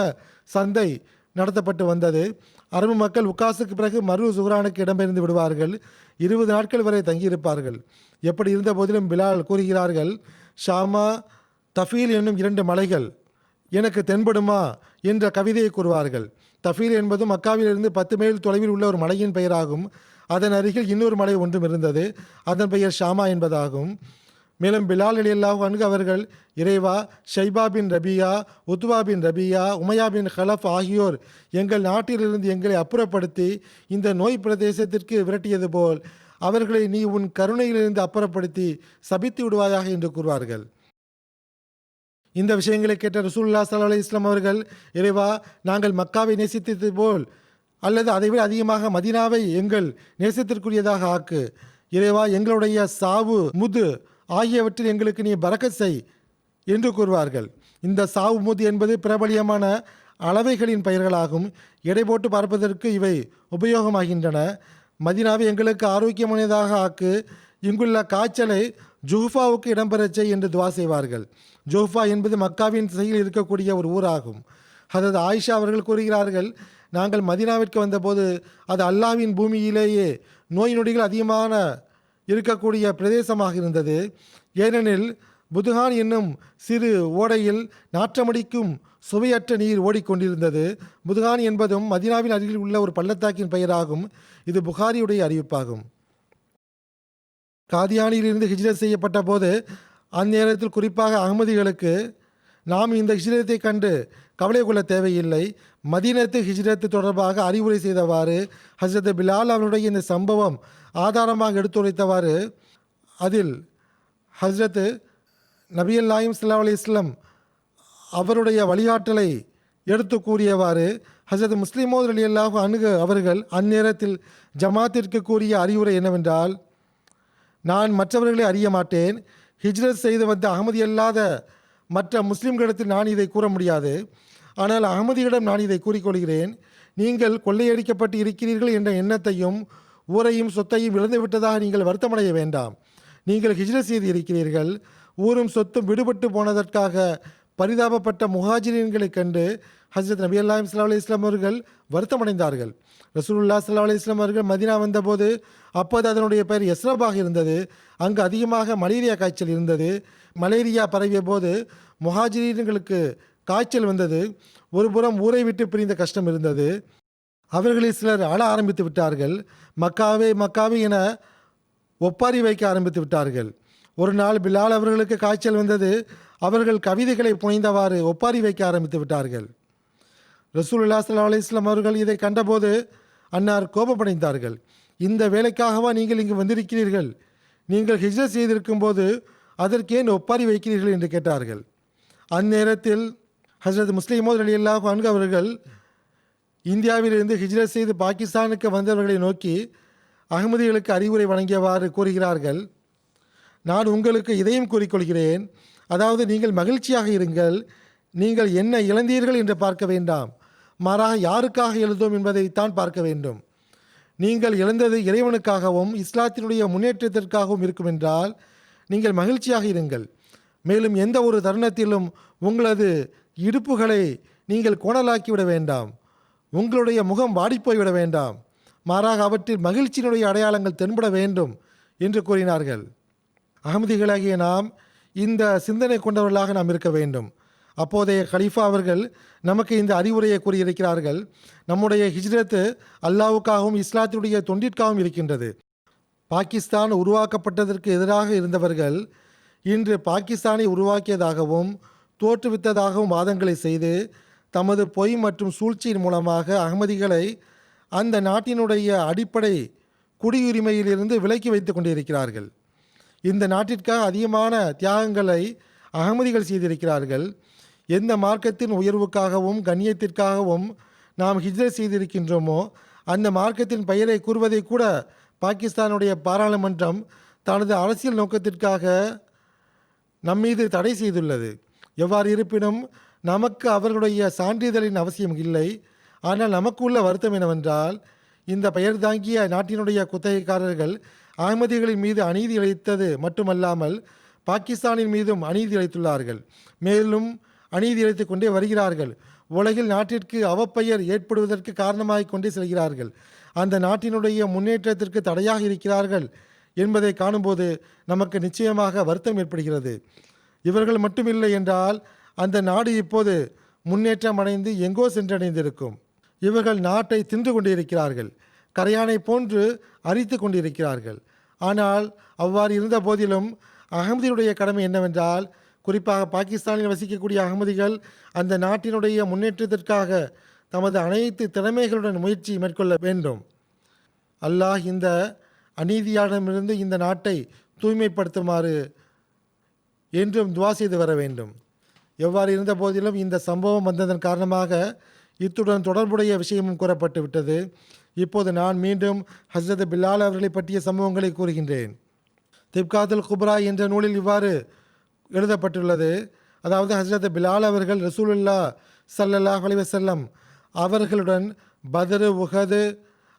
சந்தை நடத்தப்பட்டு வந்தது. அரபு மக்கள் உக்காஸுக்கு பிறகு மரு ஜுஹ்ரானுக்கு இடம்பெயர்ந்து விடுவார்கள். 20 நாட்கள் வரை தங்கியிருப்பார்கள். எப்படி இருந்த போதிலும் பிலால் கூறுகிறார்கள், ஷாமா தஃபீல் என்னும் 2 மலைகள் எனக்கு தென்படுமா என்ற கவிதையை கூறுவார்கள். தஃபீல் என்பது மக்காவிலிருந்து 10 மைல் தொலைவில் உள்ள ஒரு மலையின் பெயராகும். அதன் அருகில் இன்னொரு மலை ஒன்றும் இருந்தது. அதன் பெயர் ஷாமா என்பதாகும். மேலும் பிலால் ரலியல்லாஹு அன்ஹு அவர்கள், இறைவா, ஷைபா பின் ரபியா, உத்வா பின் ரபியா, உமையா பின் ஹலஃப் ஆகியோர் எங்கள் நாட்டிலிருந்து எங்களை அப்புறப்படுத்தி இந்த நோய் பிரதேசத்திற்கு விரட்டியது போல் அவர்களை நீ உன் கருணையிலிருந்து அப்புறப்படுத்தி சபித்து விடுவாயாக என்று கூறுவார்கள். இந்த விஷயங்களை கேட்ட ரசூலுல்லாஹி ஸல்லல்லாஹு அலைஹி வஸல்லம் அவர்கள், இறைவா, நாங்கள் மக்காவை நேசித்தது போல் அல்லது அதைவிட அதிகமாக மதீனாவை எங்கள் நேசத்திற்குரியதாக ஆக்கு. இறைவா, எங்களுடைய சாவு முது ஆகியவற்றில் எங்களுக்கு நீ பரக்கத் செய் என்று கூறுவார்கள். இந்த சாவு முது என்பது பிரபலியமான அளவைகளின் பெயர்களாகும். எடை போட்டு பார்ப்பதற்கு இவை உபயோகமாகின்றன. மதீனாவை எங்களுக்கு ஆரோக்கியமானதாக ஆக்கு, இங்குள்ள காய்ச்சலை ஜுஹ்ஃபாவுக்கு இடம்பெறச் செய் என்று துவா செய்வார்கள். ஜுஹ்ஃபா என்பது மக்காவின் திசையில் இருக்கக்கூடிய ஒரு ஊராகும். ஹதரத் ஆயிஷா அவர்கள் கூறுகிறார்கள், நாங்கள் மதீனாவிற்கு வந்தபோது அது அல்லாஹ்வின் பூமியிலேயே நோய் நொடிகள் அதிகமான இருக்கக்கூடிய பிரதேசமாக இருந்தது. ஏனெனில் புதுகான் என்னும் சிறு ஓடையில் நாற்றமடிக்கும் சுவையற்ற நீர் ஓடிக்கொண்டிருந்தது. புதுகான் என்பதும் மதீனாவின் அருகில் உள்ள ஒரு பள்ளத்தாக்கின் பெயராகும். இது புகாரியுடைய அறிவிப்பாகும். காதியானிலிருந்து ஹிஜ்ரத் செய்யப்பட்ட போது அந்நேரத்தில் குறிப்பாக அகமதிகளுக்கு, நாம் இந்த ஹிஜ்ரத்தை கண்டு கவலை கொள்ள தேவையில்லை, மதீனத்து ஹிஜ்ரத்து தொடர்பாக அறிவுரை செய்தவாறு ஹஜ்ரத் பிலால் அவருடைய இந்த சம்பவம் ஆதாரமாக எடுத்துரைத்தவாறு அதில் ஹஜ்ரத் நபியல் நாயிம் ஸல்லல்லாஹு அலைஹி வஸல்லம் அவருடைய வழிகாட்டலை எடுத்து கூறியவாறு ஹஜ்ரத் முஸ்லிமோத் ரலியல்லாஹு அன்ஹு அவர்கள் அந்நேரத்தில் ஜமாத்திற்கு கூறிய அறிவுரை என்னவென்றால், நான் மற்றவர்களை அறிய மாட்டேன். ஹிஜ்ரத் செய்து வந்த அகமதி அல்லாத மற்ற முஸ்லிம்களிடத்தில் நான் இதை கூற முடியாது. ஆனால் அகமதியிடம் நான் இதை கூறிக்கொள்கிறேன். நீங்கள் கொள்ளையடிக்கப்பட்டு இருக்கிறீர்கள் என்ற எண்ணத்தையும் ஊரையும் சொத்தையும் இழந்துவிட்டதாக நீங்கள் வருத்தமடைய வேண்டாம். நீங்கள் ஹிஜ்ரத் செய்து இருக்கிறீர்கள். ஊரும் சொத்தும் விடுபட்டு போனதற்காக பரிதாபப்பட்ட முஹாஜிரின்களை கண்டு ஹஜ்ரத் நபி அல்லாஹ் ஸல்லல்லாஹு அலைஹி வஸல்லம் அவர்கள் வருத்தமடைந்தார்கள். ரசூலுல்லாஹி ஸல்லல்லாஹு அலைஹி வஸல்லம் அவர்கள் மதீனா வந்தபோது அப்போது அதனுடைய பெயர் யஸ்ரபாக இருந்தது. அங்கு அதிகமாக மலேரியா காய்ச்சல் இருந்தது. மலேரியா பரவிய போது முஹாஜிரின்களுக்கு காய்ச்சல் வந்தது. ஒரு புறம் ஊரை விட்டு பிரிந்த கஷ்டம் இருந்தது. அவர்களில் சிலர் அழ ஆரம்பித்து விட்டார்கள். மக்காவே மக்காவே என ஒப்பாரி வைக்க ஆரம்பித்து விட்டார்கள். ஒரு நாள் பிலால் அவர்களுக்கு காய்ச்சல் வந்தது. அவர்கள் கவிதைகளை புனைந்தவாறு ஒப்பாரி வைக்க ஆரம்பித்து விட்டார்கள். ரசூலுல்லாஹி ஸல்லல்லாஹு அலைஹி வஸல்லம் அவர்கள் இதை கண்டபோது அன்னார் கோபமடைந்தார்கள். இந்த வேலைக்காகவா நீங்கள் இங்கு வந்திருக்கிறீர்கள்? நீங்கள் ஹிஜ்ரத் செய்திருக்கும் போது அதற்கேன் ஒப்பாரி வைக்கிறீர்கள் என்று கேட்டார்கள். அந்நேரத்தில் ஹஜ்ரத் முஸ்லிமோத் ரலியல்லாஹு அன்ஹு அவர்கள் இந்தியாவிலிருந்து ஹிஜ்ரத் செய்து பாகிஸ்தானுக்கு வந்தவர்களை நோக்கி அகமதிகளுக்கு அறிவுரை வழங்கியவாறு கூறுகிறார்கள், நான் உங்களுக்கு இதையும் கூறிக்கொள்கிறேன். அதாவது, நீங்கள் மகிழ்ச்சியாக இருங்கள். நீங்கள் என்ன இழந்தீர்கள் என்று பார்க்க வேண்டாம், மாறாக யாருக்காக எழுதோம் என்பதைத்தான் பார்க்க வேண்டும். நீங்கள் இழந்தது இறைவனுக்காகவும் இஸ்லாத்தினுடைய முன்னேற்றத்திற்காகவும் இருக்கும் என்றால் நீங்கள் மகிழ்ச்சியாக இருங்கள். மேலும் எந்த ஒரு தருணத்திலும் உங்களது இடுப்புகளை நீங்கள் கோணலாக்கிவிட வேண்டாம். உங்களுடைய முகம் வாடிப்போய்விட வேண்டாம். மாறாக அவற்றில் மகிழ்ச்சியினுடைய அடையாளங்கள் தென்பட வேண்டும் என்று கூறினார்கள். அகமதிகளாகிய நாம் இந்த சிந்தனை கொண்டவர்களாக நாம் இருக்க வேண்டும். அப்போதைய கலீஃபா அவர்கள் நமக்கு இந்த அறிவுரையை கூறியிருக்கிறார்கள். நம்முடைய ஹிஜ்ரத்து அல்லாஹ்வுக்காகவும் இஸ்லாத்தினுடைய தொண்டிற்காகவும் இருக்கின்றது. பாகிஸ்தான் உருவாக்கப்பட்டதற்கு எதிராக இருந்தவர்கள் இன்று பாகிஸ்தானை உருவாக்கியதாகவும் தோற்றுவித்ததாகவும் வாதங்களை செய்து தமது பொய் மற்றும் சூழ்ச்சியின் மூலமாக அகமதிகளை அந்த நாட்டினுடைய அடிப்படை குடியுரிமையிலிருந்து விலக்கி வைத்து கொண்டிருக்கிறார்கள். இந்த நாட்டிற்காக அதிகமான தியாகங்களை அகமதிகள் செய்திருக்கிறார்கள். எந்த மார்க்கத்தின் உயர்வுக்காகவும் கண்ணியத்திற்காகவும் நாம் ஹிஜ்ரத் செய்திருக்கின்றோமோ அந்த மார்க்கத்தின் பெயரை கூறுவதை கூட பாகிஸ்தானுடைய பாராளுமன்றம் தனது அரசியல் நோக்கத்திற்காக நம்மீது தடை செய்துள்ளது. எவ்வாறு இருப்பினும் நமக்கு அவர்களுடைய சான்றிதழின் அவசியம் இல்லை. ஆனால் நமக்கு உள்ள வருத்தம் என்னவென்றால், இந்த பெயர் தாங்கிய நாட்டினுடைய குத்தகைக்காரர்கள் அகமதிகளின் மீது அநீதி இழைத்தது மட்டுமல்லாமல் பாகிஸ்தானின் மீதும் அநீதி இழைத்துள்ளார்கள். மேலும் அநீதி இழைத்து கொண்டே வருகிறார்கள். உலகில் நாட்டிற்கு அவப்பெயர் ஏற்படுவதற்கு காரணமாக கொண்டே செல்கிறார்கள். அந்த நாட்டினுடைய முன்னேற்றத்திற்கு தடையாக இருக்கிறார்கள் என்பதை காணும்போது நமக்கு நிச்சயமாக வருத்தம் ஏற்படுகிறது. இவர்கள் மட்டுமில்லை என்றால் அந்த நாடு இப்போது முன்னேற்றம் அடைந்து எங்கோ சென்றடைந்திருக்கும். இவர்கள் நாட்டை தின்று கொண்டிருக்கிறார்கள். கரையானை போன்று அரித்து கொண்டிருக்கிறார்கள். ஆனால் அவ்வாறு இருந்த போதிலும் அகமதியுடைய கடமை என்னவென்றால், குறிப்பாக பாகிஸ்தானில் வசிக்கக்கூடிய அகமதிகள் அந்த நாட்டினுடைய முன்னேற்றத்திற்காக தமது அனைத்து திறமைகளுடன் முயற்சி மேற்கொள்ள வேண்டும். அல்லாஹ் இந்த அநீதியாளரிடமிருந்து இந்த நாட்டை தூய்மைப்படுத்துமாறு என்றும் துவா செய்து வர வேண்டும். எவ்வாறு இருந்த போதிலும் இந்த சம்பவம் வந்ததன் காரணமாக இத்துடன் தொடர்புடைய விஷயமும் கூறப்பட்டு விட்டது. இப்போது நான் மீண்டும் ஹஸ்ரத் பிலால் அவர்களை பற்றிய சம்பவங்களை கூறுகின்றேன். திப்காத்துல் குப்ரா என்ற நூலில் இவ்வாறு எழுதப்பட்டுள்ளது. அதாவது ஹஸ்ரத் பிலால் அவர்கள் ரசூலுல்லாஹ் ஸல்லல்லாஹு அலைஹி வஸல்லம் அவர்களுடன் பத்ர், உஹது,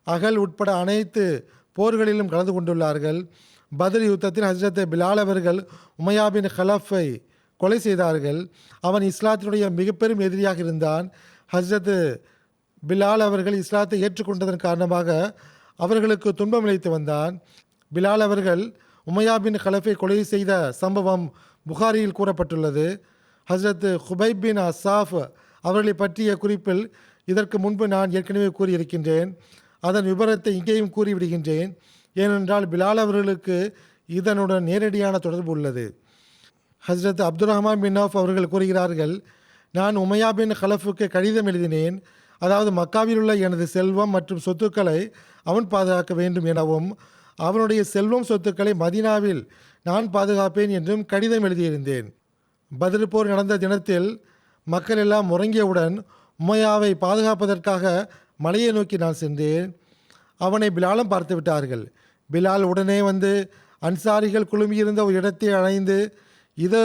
அகல் உட்பட அனைத்து போர்களிலும் கலந்து கொண்டுள்ளார்கள். பத்ர் யுத்தத்தில் ஹஸ்ரத் பிலால் அவர்கள் உமையா பின் ஹலஃபை கொலை செய்தார்கள். அவன் இஸ்லாத்தினுடைய மிக பெரும் எதிரியாக இருந்தான். ஹஸ்ரத் பிலால் அவர்கள் இஸ்லாத்தை ஏற்றுக்கொண்டதன் காரணமாக அவர்களுக்கு துன்பம் இழைத்து வந்தான். பிலால் அவர்கள் உமையா பின் ஹலஃபை கொலை செய்த சம்பவம் புகாரியில் கூறப்பட்டுள்ளது. ஹஸ்ரத் ஹுபைப் பின் அசாஃப் அவர்களை பற்றிய குறிப்பில் இதற்கு முன்பு நான் ஏற்கனவே கூறியிருக்கின்றேன். அதன் விபரத்தை இங்கேயும் கூறிவிடுகின்றேன். ஏனென்றால் பிலால் அவர்களுக்கு இதனுடன் நேரடியான தொடர்பு உள்ளது. ஹஸ்ரத் அப்துல் ரஹ்மான் பின் அவுஃப் அவர்கள் கூறுகிறார்கள், நான் உமையா பின் ஹலஃபுக்கு கடிதம் எழுதினேன். அதாவது மக்காவில் உள்ள எனது செல்வம் மற்றும் சொத்துக்களை அவன் பாதுகாக்க வேண்டும் எனவும் அவனுடைய செல்வம் சொத்துக்களை மதீனாவில் நான் பாதுகாப்பேன் என்றும் கடிதம் எழுதியிருந்தேன். பத்ர் போர் நடந்த தினத்தில் மக்கள் எல்லாம் உறங்கியவுடன் உமையாவை பாதுகாப்பதற்காக மலையை நோக்கி நான் சென்றேன். அவனை பிலாலும் பார்த்து விட்டார்கள். பிலால் உடனே வந்து அன்சாரிகள் குழுமியிருந்த ஒரு இடத்தை அடைந்து, இதோ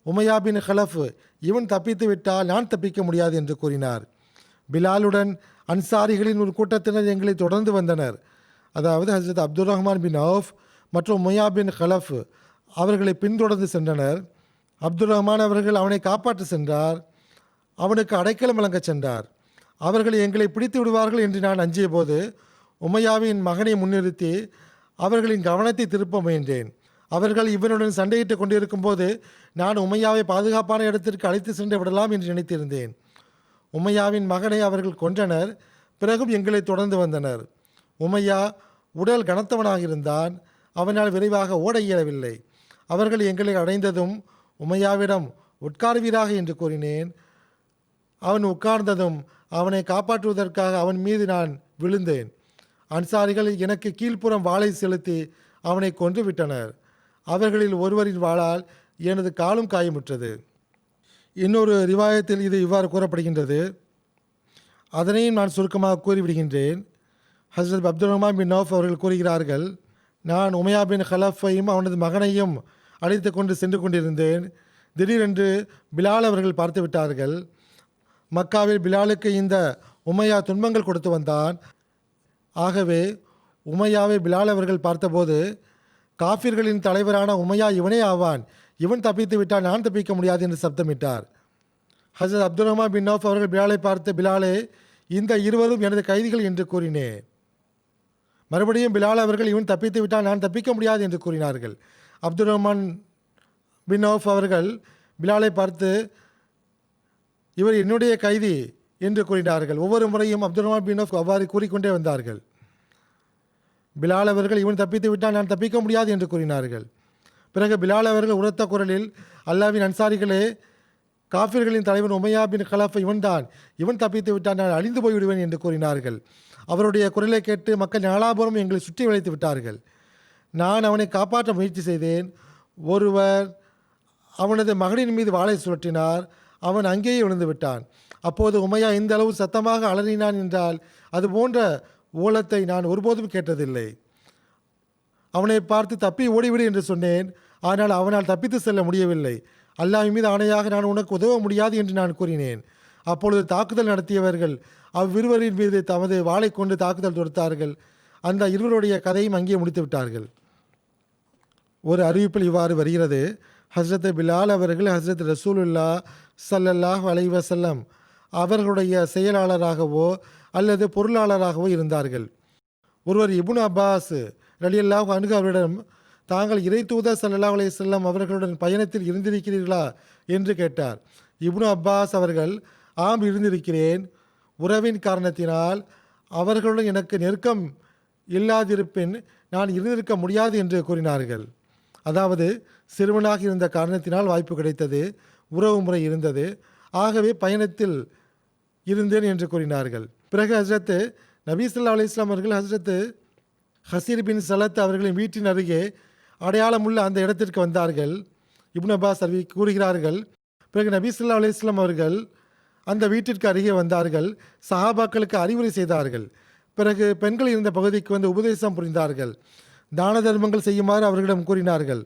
உமையா பின் ஹலஃப், இவன் தப்பித்து விட்டால் நான் தப்பிக்க முடியாது என்று கூறினார். பிலாலுடன் அன்சாரிகளின் ஒரு கூட்டத்தினர் எங்களை தொடர்ந்து வந்தனர். அதாவது ஹஸ்ரத் அப்துல் ரஹ்மான் பின் அவுஃப் மற்றும் உமையா பின் ஹலஃப் அவர்களை பின்தொடர்ந்து சென்றனர். அப்துல் ரஹ்மான் அவர்கள் அவனை காப்பாற்ற சென்றார். அவனுக்கு அடைக்கலம் வழங்க சென்றார். அவர்கள் எங்களை பிடித்து விடுவார்கள் என்று நான் அஞ்சிய போது உமையாவின் மகனை முன்னிறுத்தி அவர்களின் கவனத்தை திருப்ப முயன்றேன். அவர்கள் இவனுடன் சண்டையிட்டு கொண்டிருக்கும் போது நான் உமையாவை பாதுகாப்பான இடத்திற்கு அழைத்து சென்று விடலாம் என்று நினைத்திருந்தேன். உமையாவின் மகனை அவர்கள் கொன்றனர். பிறகும் எங்களை தொடர்ந்து வந்தனர். உமையா உடல் கனத்தவனாக இருந்தான். அவனால் விரைவாக ஓட இயலவில்லை. அவர்கள் எங்களை அடைந்ததும் உமையாவிடம் உட்கார்வீராக என்று கூறினேன். அவன் உட்கார்ந்ததும் அவனை காப்பாற்றுவதற்காக அவன் மீது நான் விழுந்தேன். அன்சாரிகள் எனக்கு கீழ்ப்புறம் வாளை செலுத்தி அவனை கொன்று விட்டனர். அவர்களில் ஒருவரின் வாளால் எனது காலும் காயமுற்றது. இன்னொரு ரிவாயத்தில் இது இவ்வாறு கூறப்படுகின்றது. அதனையும் நான் சுருக்கமாக கூறிவிடுகின்றேன். ஹஸ்ரத் அப்துல் ரஹ்மான் பின் அவுஃப் அவர்கள் கூறுகிறார்கள், நான் உமையா பின் ஹலஃபையும் அவனது மகனையும் அழைத்து கொண்டு சென்று கொண்டிருந்தேன். திடீரென்று பிலால் அவர்கள் பார்த்து விட்டார்கள். மக்காவில் பிலாலுக்கு இந்த உமையா துன்பங்கள் கொடுத்து வந்தான். ஆகவே உமையாவை பிலால் அவர்கள் பார்த்தபோது, காஃபிர்களின் தலைவரான உமையா இவனே ஆவான், இவன் தப்பித்து விட்டால் நான் தப்பிக்க முடியாது என்று சப்தமிட்டார். ஹசரத் அப்துல் ரஹ்மான் பின் அவுஃப் அவர்கள் பிலாலை பார்த்து, பிலாலே, இந்த இருவரும் எனது கைதிகள் என்று கூறினேன். மறுபடியும் பிலால் அவர்கள், இவன் தப்பித்து விட்டால் நான் தப்பிக்க முடியாது என்று கூறினார்கள். அப்துல் ரஹ்மான் பின் அவுஃப் அவர்கள் பிலாலை பார்த்து, இவர் என்னுடைய கைதி என்று கூறினார்கள். ஒவ்வொரு முறையும் அப்துல் ரஹ்மான் பின் அவுஃப் அவ்வாறு கூறிக்கொண்டே வந்தார்கள். பிலால் அவர்கள், இவன் தப்பித்து விட்டால் நான் தப்பிக்க முடியாது என்று கூறினார்கள். பிறகு பிலால் அவர்கள் உரத்த குரலில், அல்லாவின் அன்சாரிகளே, காஃபிர்களின் தலைவன் உமையா பின் ஹலஃப் இவன்தான், இவன் தப்பித்து விட்டால் நான் அழிந்து போய்விடுவேன் என்று கூறினார்கள். அவருடைய குரலை கேட்டு மக்கள் நாலாபுரம் எங்களை சுற்றி வளைத்து விட்டார்கள். நான் அவனை காப்பாற்ற முயற்சி செய்தேன். ஒருவர் அவனது மகனின் மீது வாளை சுழற்றினார். அவன் அங்கேயே விழுந்து விட்டான். அப்போது உமையா இந்த அளவு சத்தமாக அலறினான் என்றால் அது போன்ற ஓலத்தை நான் ஒருபோதும் கேட்டதில்லை. அவனை பார்த்து தப்பி ஓடிவிடு என்று சொன்னேன். ஆனால் அவனால் தப்பித்து செல்ல முடியவில்லை. அல்லாஹ் மீது ஆணையாக நான் உனக்கு உதவ முடியாது என்று நான் கூறினேன். அப்பொழுது தாக்குதல் நடத்தியவர்கள் அவ்விருவரின் மீது தமது வாளை கொண்டு தாக்குதல் தொடுத்தார்கள். அந்த இருவருடைய கதையும் அங்கே முடித்து விட்டார்கள். ஒரு அறிவிப்பில் இவ்வாறு வருகிறது, ஹஸ்ரத் பிலால் அவர்கள் ஹஸ்ரத் ரசூலுல்லாஹ் ஸல்லல்லாஹு அலைஹி வஸல்லம் அவர்களுடைய செயலாளராகவோ அல்லது பொருளாளராகவோ இருந்தார்கள். ஒருவர் இப்னு அப்பாஸ் ரலியல்லாஹு அன்ஹு அவரிடம், தாங்கள் இறை தூதர் ஸல்லல்லாஹு அலைஹி வஸல்லம் அவர்களுடன் பயணத்தில் இருந்திருக்கிறீர்களா என்று கேட்டார். இப்னு அப்பாஸ் அவர்கள், ஆம் இருந்திருக்கிறேன். உறவின் காரணத்தினால் அவர்களுடன் எனக்கு நெருக்கம் இல்லாதிருப்பின் நான் இருந்திருக்க முடியாது என்று கூறினார்கள். அதாவது சிறுவனாக இருந்த காரணத்தினால் வாய்ப்பு கிடைத்தது, உறவு முறை இருந்தது, ஆகவே பயணத்தில் இருந்தேன் என்று கூறினார்கள். பிறகு ஹஸ்ரத் நபி ஸல்லல்லாஹு அலைஹி வஸல்லம் அவர்கள் ஹஸ்ரத் ஹசீர் பின் சலத் அவர்களின் வீட்டின் அருகே அடையாளமுள்ள அந்த இடத்திற்கு வந்தார்கள். இப்னு அப்பாஸ் கூறுகிறார்கள், பிறகு நபி ஸல்லல்லாஹு அலைஹி வஸல்லம் அவர்கள் அந்த வீட்டிற்கு அருகே வந்தார்கள், சஹாபாக்களுக்கு அறிவுரை செய்தார்கள். பிறகு பெண்கள் இருந்த பகுதிக்கு வந்து உபதேசம் புரிந்தார்கள், தான தர்மங்கள் செய்யுமாறு அவர்களிடம் கூறினார்கள்.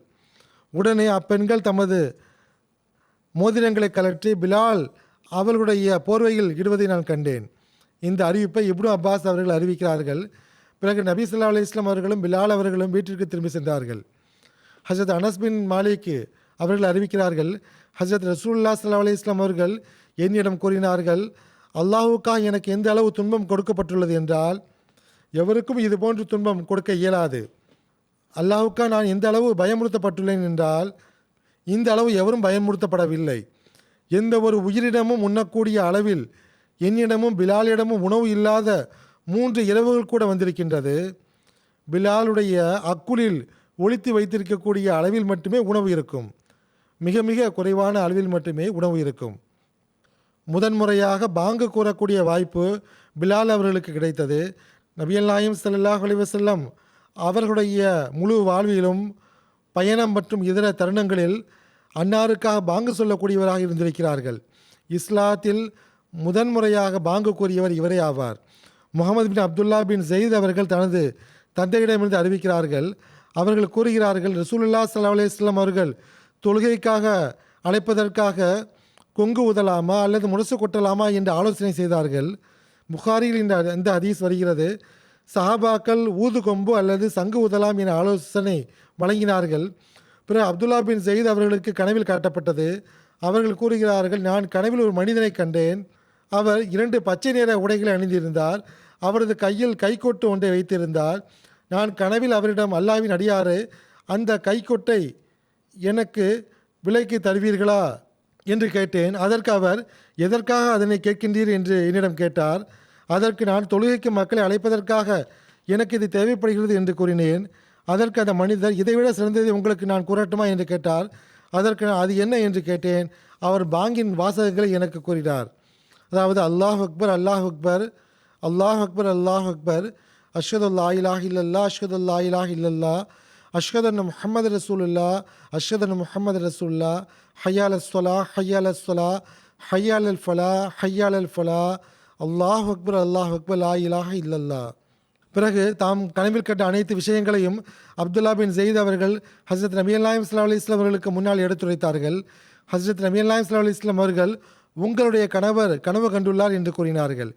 உடனே அப்பெண்கள் தமது மோதிரங்களை கலற்றி பிலால் அவர்களுடைய போர்வையில் இடுவதை நான் கண்டேன். இந்த அறிவிப்பை இப்னு அப்பாஸ் அவர்கள் அறிவிக்கிறார்கள். பிறகு நபி ஸல்லல்லாஹு அலைஹி வஸல்லம் அவர்களும் பிலால் அவர்களும் வீட்டிற்கு திரும்பி சென்றார்கள். ஹஜரத் அனஸ் பின் மாலிக் அவர்கள் அறிவிக்கிறார்கள், ஹஜரத் ரசூலுல்லாஹி ஸல்லல்லாஹு அலைஹி வஸல்லம் அவர்கள் என்னிடம் கூறினார்கள், அல்லாஹுக்காக எனக்கு எந்த அளவு துன்பம் கொடுக்கப்பட்டுள்ளது என்றால் எவருக்கும் இது போன்று துன்பம் கொடுக்க இயலாது. அல்லாஹுக்காக நான் எந்த அளவு பயமுறுத்தப்பட்டுள்ளேன் என்றால் இந்த அளவு எவரும் பயமுறுத்தப்படவில்லை. எந்த ஒரு உயிரிடமும் உண்ணக்கூடிய அளவில் என்னிடமும் பிலாலிடமும் உணவு இல்லாத 3 இரவுகள் கூட வந்திருக்கின்றது. பிலாலுடைய அக்குளில் ஒளித்து வைத்திருக்கக்கூடிய அளவில் மட்டுமே உணவு இருக்கும். மிக மிக குறைவான அளவில் மட்டுமே உணவு இருக்கும். முதன்முறையாக பாங்கு கூறக்கூடிய வாய்ப்பு பிலால் அவர்களுக்கு கிடைத்தது. நபிகள் நாயகம் ஸல்லல்லாஹு அலைஹி வஸல்லம் அவர்களுடைய முழு வாழ்விலும் பயணம் மற்றும் இதர தருணங்களில் அன்னாருக்காக பாங்கு சொல்லக்கூடியவராக இருந்திருக்கிறார்கள். இஸ்லாத்தில் முதன்முறையாக பாங்கு கூறியவர் இவரே ஆவார். முகமது பின் அப்துல்லா பின் ஜெயித் அவர்கள் தனது தந்தையிடமிருந்து அறிவிக்கிறார்கள். அவர்கள் கூறுகிறார்கள், ரசூலுல்லாஹி ஸல்லல்லாஹு அலைஹி வஸல்லம் அவர்கள் தொழுகைக்காக அழைப்பதற்காக கொங்கு ஊதலாமா அல்லது முரசு கொட்டலாமா என்று ஆலோசனை செய்தார்கள். புகாரியில் இந்த ஹதீஸ் வருகிறது, சஹாபாக்கள் ஊது கொம்பு அல்லது சங்கு ஊதலாம் என ஆலோசனை வழங்கினார்கள். பிறகு அப்துல்லா பின் ஜெயித் அவர்களுக்கு கனவில் காட்டப்பட்டது. அவர்கள் கூறுகிறார்கள், நான் கனவில் ஒரு மனிதனை கண்டேன். அவர் 2 பச்சை நிற உடைகளை அணிந்திருந்தார். அவரது கையில் கைக்கொட்டு ஒன்றை வைத்திருந்தார். நான் கனவில் அவரிடம், அல்லாஹ்வின் அடியாரே, அந்த கைக்கொட்டை எனக்கு விலைக்கு தருவீர்களா என்று கேட்டேன். அதற்கு அவர், எதற்காக அதனை கேட்கின்றீர் என்று என்னிடம் கேட்டார். அதற்கு நான், தொழுகைக்கு மக்களை அழைப்பதற்காக எனக்கு இது தேவைப்படுகிறது என்று கூறினேன். அதற்கு அந்த மனிதர், இதைவிட சிறந்ததை உங்களுக்கு நான் கூறட்டுமா என்று கேட்டார். அதற்கு நான், அது என்ன என்று கேட்டேன். அவர் பாங்கின் வாசகங்களை எனக்கு கூறினார். அதாவது அல்லாஹ் அக்பர் அல்லாஹ் அக்பர் அல்லாஹ் அக்பர் அல்லாஹ் அக்பர், அஷ்ஹது அல்லா இலாஹ இல்லல்லாஹ் அஷ்ஹது அல்லா இலாஹ இல்லல்லாஹ் அஷ்ஹது அன்ன முஹம்மது ரசூலுல்லாஹ் அஷ்ஹது அன்ன முஹம்மது ரசூலுல்லாஹ் ஹய்யால் அஸ்ஸலாஹ் ஹய்யால் அஸ்ஸலாஹ் ஹய்யால் அல் ஃபலாஹ் ஹய்யால் அல் ஃபலாஹ் அல்லாஹ் அக்பர் அல்லாஹ் அக்பர் லா இலாஹ இல்லல்லாஹ். பிறகு தாம் கனவில் கட்ட அனைத்து விஷயங்களையும் அப்துல்லா பின் ஜெயித் அவர்கள் ஹஸ்ரத் நபிகள் நாயகம் ஸல்லல்லாஹு அலைஹி வஸல்லம் அவர்களுக்கு முன்னால் எடுத்துரைத்தார்கள். ஹஸ்ரத் நபிகள் நாயகம் ஸல்லல்லாஹு அலைஹி வஸல்லம் அவர்கள், உங்களுடைய கணவர் கனவு கண்டுள்ளார் என்று கூறினார்கள்.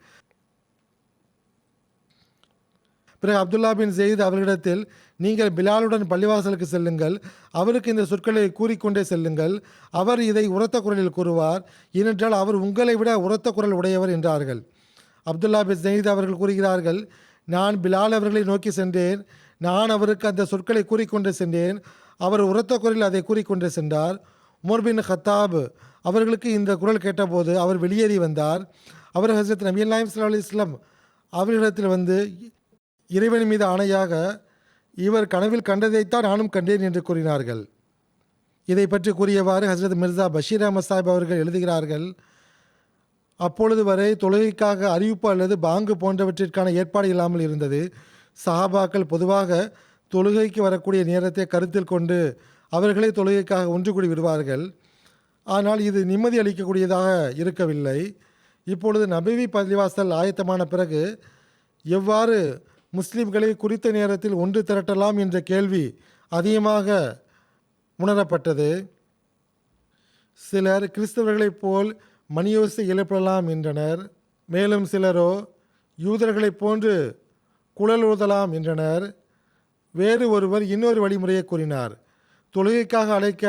பிறகு அப்துல்லா பின் ஜெயித் அவர்களிடத்தில், நீங்கள் பிலாலுடன் பள்ளிவாசலுக்கு செல்லுங்கள், அவருக்கு இந்த சொற்களை கூறிக்கொண்டே செல்லுங்கள், அவர் இதை உரத்த குரலில் கூறுவார், ஏனென்றால் அவர் உங்களை விட உரத்த குரல் உடையவர் என்றார்கள். அப்துல்லா பின் ஜெயித் அவர்கள் கூறுகிறார்கள், நான் பிலால் அவர்களை நோக்கி சென்றேன். நான் அவருக்கு அந்த சொற்களை கூறிக்கொண்டே சென்றேன். அவர் உரத்த குரலில் அதை கூறிக்கொண்டே சென்றார். உமர் பின் ஹத்தாப் அவர்களுக்கு இந்த குரல் கேட்டபோது அவர் வெளியேறி வந்தார். அவர் ஹஜ்ரத் நபிகள் நாயகம் ஸல்லல்லாஹு அலைஹி வஸல்லம் அவர்களிடத்தில் வந்து, இறைவன் மீது ஆணையாக இவர் கனவில் கண்டதைத்தான் நானும் கண்டேன் என்று கூறினார்கள். இதை பற்றி கூறியவாறு ஹஜ்ரத் மிர்சா பஷீர் அஹமத் சாஹிப் அவர்கள் எழுதுகிறார்கள், அப்பொழுது வரை தொழுகைக்காக அறிவிப்பு அல்லது பாங்கு போன்றவற்றிற்கான ஏற்பாடு இல்லாமல் இருந்தது. சஹாபாக்கள் பொதுவாக தொழுகைக்கு வரக்கூடிய நேரத்தை கருத்தில் கொண்டு அவர்களே தொழுகைக்காக ஒன்று கூடி விடுவார்கள். ஆனால் இது நிம்மதி அளிக்கக்கூடியதாக இருக்கவில்லை. இப்பொழுது நபவி பள்ளிவாசல் ஆயத்தமான பிறகு எவ்வாறு முஸ்லிம்களை குறித்த நேரத்தில் ஒன்று திரட்டலாம் என்ற கேள்வி அதிகமாக உணரப்பட்டது. சிலர் கிறிஸ்தவர்களைப் போல் மணியோசை எழுப்பலாம் என்றனர். மேலும் சிலரோ யூதர்களைப் போன்று குழல் ஊதலாம் என்றனர். வேறு ஒருவர் இன்னொரு வழிமுறையை கூறினார். தொழுகைக்காக அழைக்க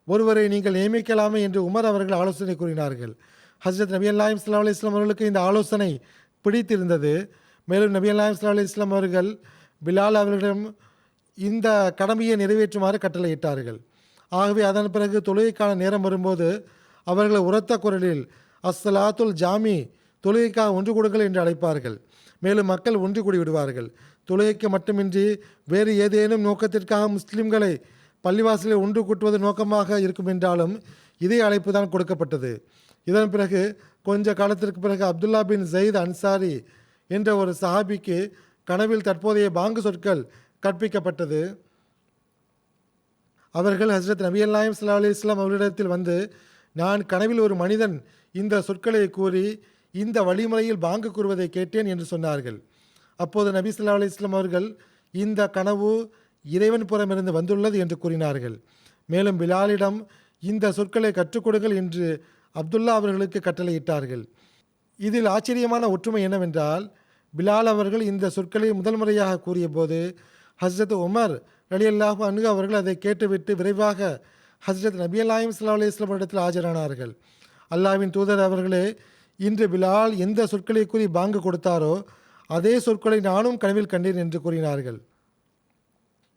ஒருவரை நீங்கள் நியமிக்கலாமே என்று உமர் அவர்கள் ஆலோசனை கூறினார்கள். ஹஜ்ரத் நபிகள் நாயகம் ஸல்லல்லாஹு அலைஹி வஸல்லம் அவர்களுக்கு இந்த ஆலோசனை பிடித்திருந்தது. மேலும் நபிகள் நாயகம் ஸல்லல்லாஹு அலைஹி வஸல்லம் அவர்கள் பிலால் அவர்களிடம் இந்த கடமையை நிறைவேற்றுமாறு கட்டளையிட்டார்கள். ஆகவே அதன் பிறகு தொழுகைக்கான நேரம் வரும்போது அவர்கள் உரத்த குரலில் அஸ்ஸலாத்துல் ஜாமி, தொழுகைக்காக ஒன்று கூடுங்கள் என்று அழைப்பார்கள். மேலும் மக்கள் ஒன்று கூடி விடுவார்கள். தொழுகைக்கு மட்டுமின்றி வேறு ஏதேனும் நோக்கத்திற்காக முஸ்லிம்களை பள்ளிவாசலை ஒன்று கூட்டுவது நோக்கமாக இருக்கும் என்றாலும் இதே அழைப்பு தான் கொடுக்கப்பட்டது. இதன் பிறகு கொஞ்ச காலத்திற்கு பிறகு அப்துல்லா பின் ஜயீத் அன்சாரி என்ற ஒரு சஹாபிக்கு கனவில் தற்போதைய பாங்கு சொற்கள் கற்பிக்கப்பட்டது. அவர்கள் ஹஸ்ரத் நபி அல்லாஹிம் ஸல்லல்லாஹு அலைஹி வஸல்லம் அவர்களிடத்தில் வந்து, நான் கனவில் ஒரு மனிதன் இந்த சொற்களை கூறி இந்த வழிமுறையில் பாங்கு கூறுவதை கேட்டேன் என்று சொன்னார்கள். அப்போது நபி ஸல்லல்லாஹு அலைஹி வஸல்லம் அவர்கள், இந்த கனவு இறைவன் புறமிருந்து வந்துள்ளது என்று கூறினார்கள். மேலும் பிலாலிடம் இந்த சொற்களை கற்றுக் கொடுங்கள் என்று அப்துல்லா அவர்களுக்கு கட்டளையிட்டார்கள். இதில் ஆச்சரியமான ஒற்றுமை என்னவென்றால், பிலால் அவர்கள் இந்த சொற்களை முதல் முறையாக கூறிய போது ஹஸ்ரத் உமர் ரலியல்லாஹு அன்ஹு அவர்கள் அதை கேட்டுவிட்டு விரைவாக ஹஸ்ரத் நபி அல்லாஹிம் ஸல்லல்லாஹு அலைஹி வஸல்லம் இடத்தில் ஆஜரானார்கள். அல்லாஹ்வின் தூதர் அவர்களே, இன்று பிலால் எந்த சொற்களை கூறி பாங்கு கொடுத்தாரோ அதே சொற்களை நானும் கனவில் கண்டேன் என்று கூறினார்கள்.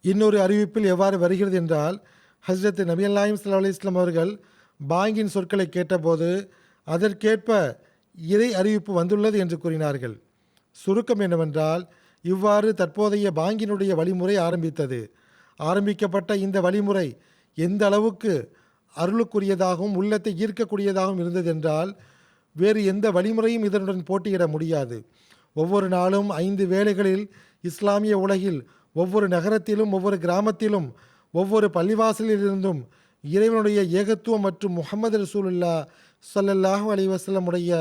இன்னொரு அறிவிப்பில் எவ்வாறு வருகிறது என்றால், ஹஸ்ரத் நபி அல்லாஹிம் ஸல்லல்லாஹு அலைஹி வஸல்லம் அவர்கள் பாங்கின் சொற்களை கேட்டபோது அதற்கேற்ப இறை அறிவிப்பு வந்துள்ளது என்று கூறினார்கள். சுருக்கம் என்னவென்றால், இவ்வாறு தற்போதைய பாங்கினுடைய வழிமுறை ஆரம்பித்தது. ஆரம்பிக்கப்பட்ட இந்த வழிமுறை எந்த அளவுக்கு அருளுக்குரியதாகவும் உள்ளத்தை ஈர்க்கக்கூடியதாகவும் இருந்தது என்றால், வேறு எந்த வழிமுறையும் இதனுடன் போட்டியிட முடியாது. ஒவ்வொரு நாளும் 5 வேளைகளில் இஸ்லாமிய உலகில் ஒவ்வொரு நகரத்திலும் ஒவ்வொரு கிராமத்திலும் ஒவ்வொரு பள்ளிவாசலிலிருந்தும் இறைவனுடைய ஏகத்துவம் மற்றும் முஹம்மது ரசூலுல்லாஹ் ஸல்லல்லாஹு அலைஹி வஸல்லம் உடைய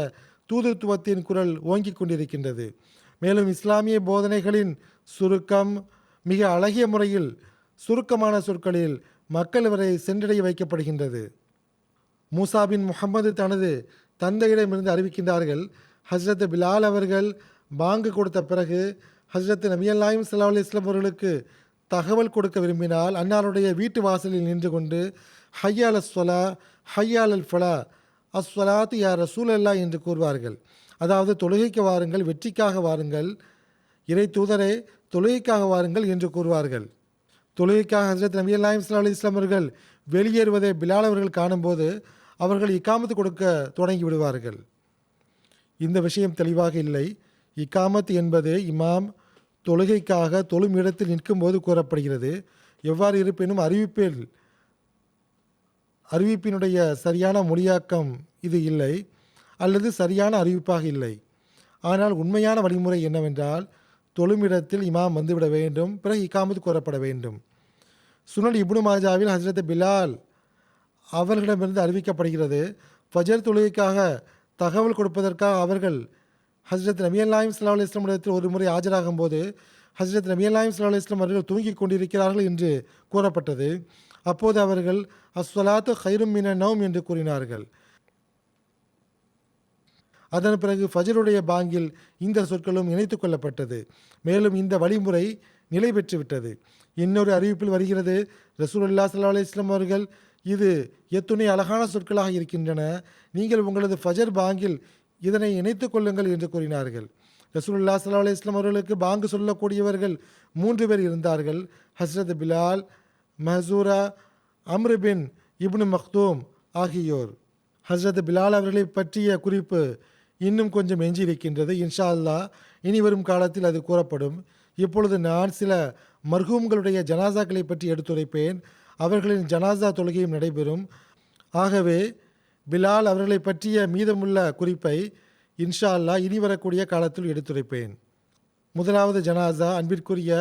தூதுத்துவத்தின் குரல் ஓங்கிக் கொண்டிருக்கின்றது. மேலும் இஸ்லாமிய போதனைகளின் சுருக்கம் மிக அழகிய முறையில் சுருக்கமான சொற்களில் மக்கள் வரை சென்றடைய வைக்கப்படுகின்றது. மூசா பின் முஹம்மது தனது தந்தையிடமிருந்து அறிவிக்கின்றார்கள், ஹஸ்ரத் பிலால் அவர்கள் பாங்கு கொடுத்த பிறகு ஹஸ்ரத் நபி அல்லாஹிம் ஸல்லல்லாஹு அலைஹி வஸல்லம் அவர்களுக்கு தகவல் கொடுக்க விரும்பினால் அன்னாருடைய வீட்டு வாசலில் நின்று கொண்டு ஹய்யால் அஸ்ஸலா ஹய்யால் அல் ஃபலா அஸ்ஸலாத்து யா ரசூலல்லா என்று கூறுவார்கள். அதாவது தொழுகைக்கு வாருங்கள், வெற்றிக்காக வாருங்கள், இறை தூதரே தொழுகைக்காக வாருங்கள் என்று கூறுவார்கள். தொழுகைக்காக ஹஸ்ரத் நபி அல்லாஹிம் ஸல்லல்லாஹு அலைஹி வஸல்லம் அவர்கள் வெளியேறுவதை பிலால் அவர்கள் காணும்போது அவர்கள் இக்காமத்து கொடுக்க தொடங்கி விடுவார்கள். இந்த விஷயம் தெளிவாக இல்லை. இக்காமத் என்பது இமாம் தொழுகைக்காக தொழும் இடத்தில் நிற்கும்போது கூறப்படுகிறது. எவ்வாறு இருப்பினும் அறிவிப்பினுடைய சரியான மொழியாக்கம் இது இல்லை, அல்லது சரியான அறிவிப்பாக இல்லை. ஆனால் உண்மையான வழிமுறை என்னவென்றால், தொழுமிடத்தில் இமாம் வந்துவிட வேண்டும், பிறகு இக்காமத்து கூறப்பட வேண்டும். சுனன் இப்னு மாஜாவில் ஹஸ்ரத் பிலால் அவர்களிடமிருந்து அறிவிக்கப்படுகிறது, ஃபஜர் தொழுகைக்காக தகவல் கொடுப்பதற்காக அவர்கள் ஹஸ்ரத் நபி அல்லாஹிம் ஸல்லல்லாஹு அலைஹி வஸல்லம் இடத்தில் ஒரு முறை ஆஜராகும் போது ஹஸ்ரத் நபி அல்லாஹிம் ஸல்லல்லாஹு அலைஹி வஸல்லம் அவர்கள் தூங்கிக் கொண்டிருக்கிறார்கள் என்று கூறப்பட்டது. அப்போது அவர்கள் அஸ்ஸலாத்து கைரும் மினன் நௌம் என்று கூறினார்கள். அதன் பிறகு ஃபஜருடைய பாங்கில் இந்த சொற்களும் இணைத்து கொள்ளப்பட்டது. மேலும் இந்த வழிமுறை நிலை பெற்றுவிட்டது. இன்னொரு அறிவிப்பில் வருகிறது, ரசூலுல்லாஹி ஸல்லல்லாஹு அலைஹி வஸல்லம் அவர்கள், இது எத்துணை அழகான சொற்களாக இருக்கின்றன, நீங்கள் உங்களது ஃபஜர் பாங்கில் இதனை இணைத்து கொள்ளுங்கள் என்று கூறினார்கள். ரசூலுல்லாஹி ஸல்லல்லாஹு அலைஹி வஸல்லம் அவர்களுக்கு பாங்கு சொல்லக்கூடியவர்கள் 3 பேர் இருந்தார்கள். ஹஸ்ரத் பிலால், மஹ்சூரா, அம்ர் பின் இப்னு மக்தூம் ஆகியோர். ஹஸ்ரத் பிலால் அவர்களை பற்றிய குறிப்பு இன்னும் கொஞ்சம் எஞ்சி இருக்கின்றது. இன்ஷா அல்லாஹ் இனி வரும் காலத்தில் அது கூறப்படும். இப்பொழுது நான் சில மர்ஹூம்களுடைய ஜனாசாக்களை பற்றி எடுத்துரைப்பேன். அவர்களின் ஜனாசா தொழுகையும் நடைபெறும். ஆகவே பிலால் அவர்களை பற்றிய மீதமுள்ள குறிப்பை இன்ஷா அல்லாஹ் இனி வரக்கூடிய காலத்தில் எடுத்துரைப்பேன். முதலாவது ஜனாசா அன்பிற்குரிய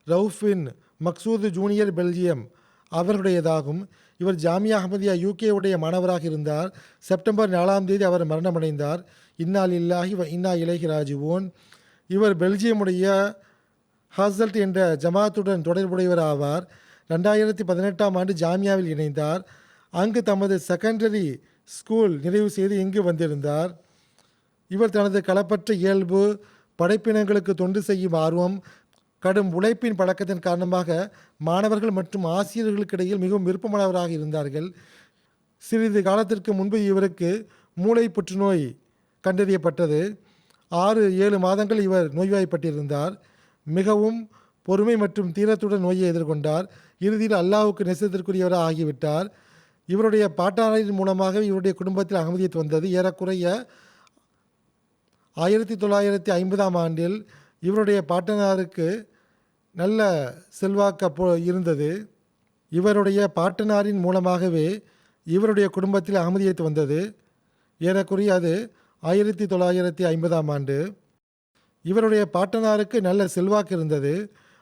ரவுஃபின் மக்சூது ஜூனியர் பெல்ஜியம் அவர்களுடையதாகும். இவர் ஜாமியா அஹ்மதியா UK உடைய மாணவராக இருந்தார். செப்டம்பர் 4ஆம் தேதி அவர் மரணமடைந்தார். இன்னா லில்லாஹி வ இன்னா இலைஹி ராஜிஊன். இவர் பெல்ஜியமுடைய ஹாசல்ட் என்ற ஜமாத்துடன் தொடர்புடையவர் ஆவார். 2018ஆம் ஆண்டு ஜாமியாவில் இணைந்தார். அங்கு தமது செகண்டரி ஸ்கூல் நிறைவு செய்து இங்கு வந்திருந்தார். இவர் தனது களப்பற்ற இயல்பு, படைப்பினங்களுக்கு தொண்டு செய்யும் ஆர்வம், கடும் உழைப்பின் பழக்கத்தின் காரணமாக மாணவர்கள் மற்றும் ஆசிரியர்களுக்கிடையில் மிகவும் விருப்பமானவராக இருந்தார்கள். சிறிது காலத்திற்கு முன்பு இவருக்கு மூளை புற்றுநோய் கண்டறியப்பட்டது. 6-7 மாதங்கள் இவர் நோய்வாய்ப்பட்டிருந்தார். மிகவும் பொறுமை மற்றும் தீரத்துடன் நோயை எதிர்கொண்டார். இறுதியில் அல்லாஹ்வுக்கு நேசத்திற்குரியவராக ஆகிவிட்டார். இவருடைய பாட்டனாரின் மூலமாக இவருடைய குடும்பத்தில் அகமதியத் வந்தது. ஏறக்குறைய 1950ஆம் ஆண்டில் இவருடைய பாட்டனாருக்கு நல்ல செல்வாக்கு இருந்தது. இவருடைய பாட்டனாரின் மூலமாகவே இவருடைய குடும்பத்தில் அகமதியத்து வந்தது. ஏறக்குறைய அது 1950ஆம் ஆண்டு. இவருடைய பாட்டனாருக்கு நல்ல செல்வாக்கு இருந்தது.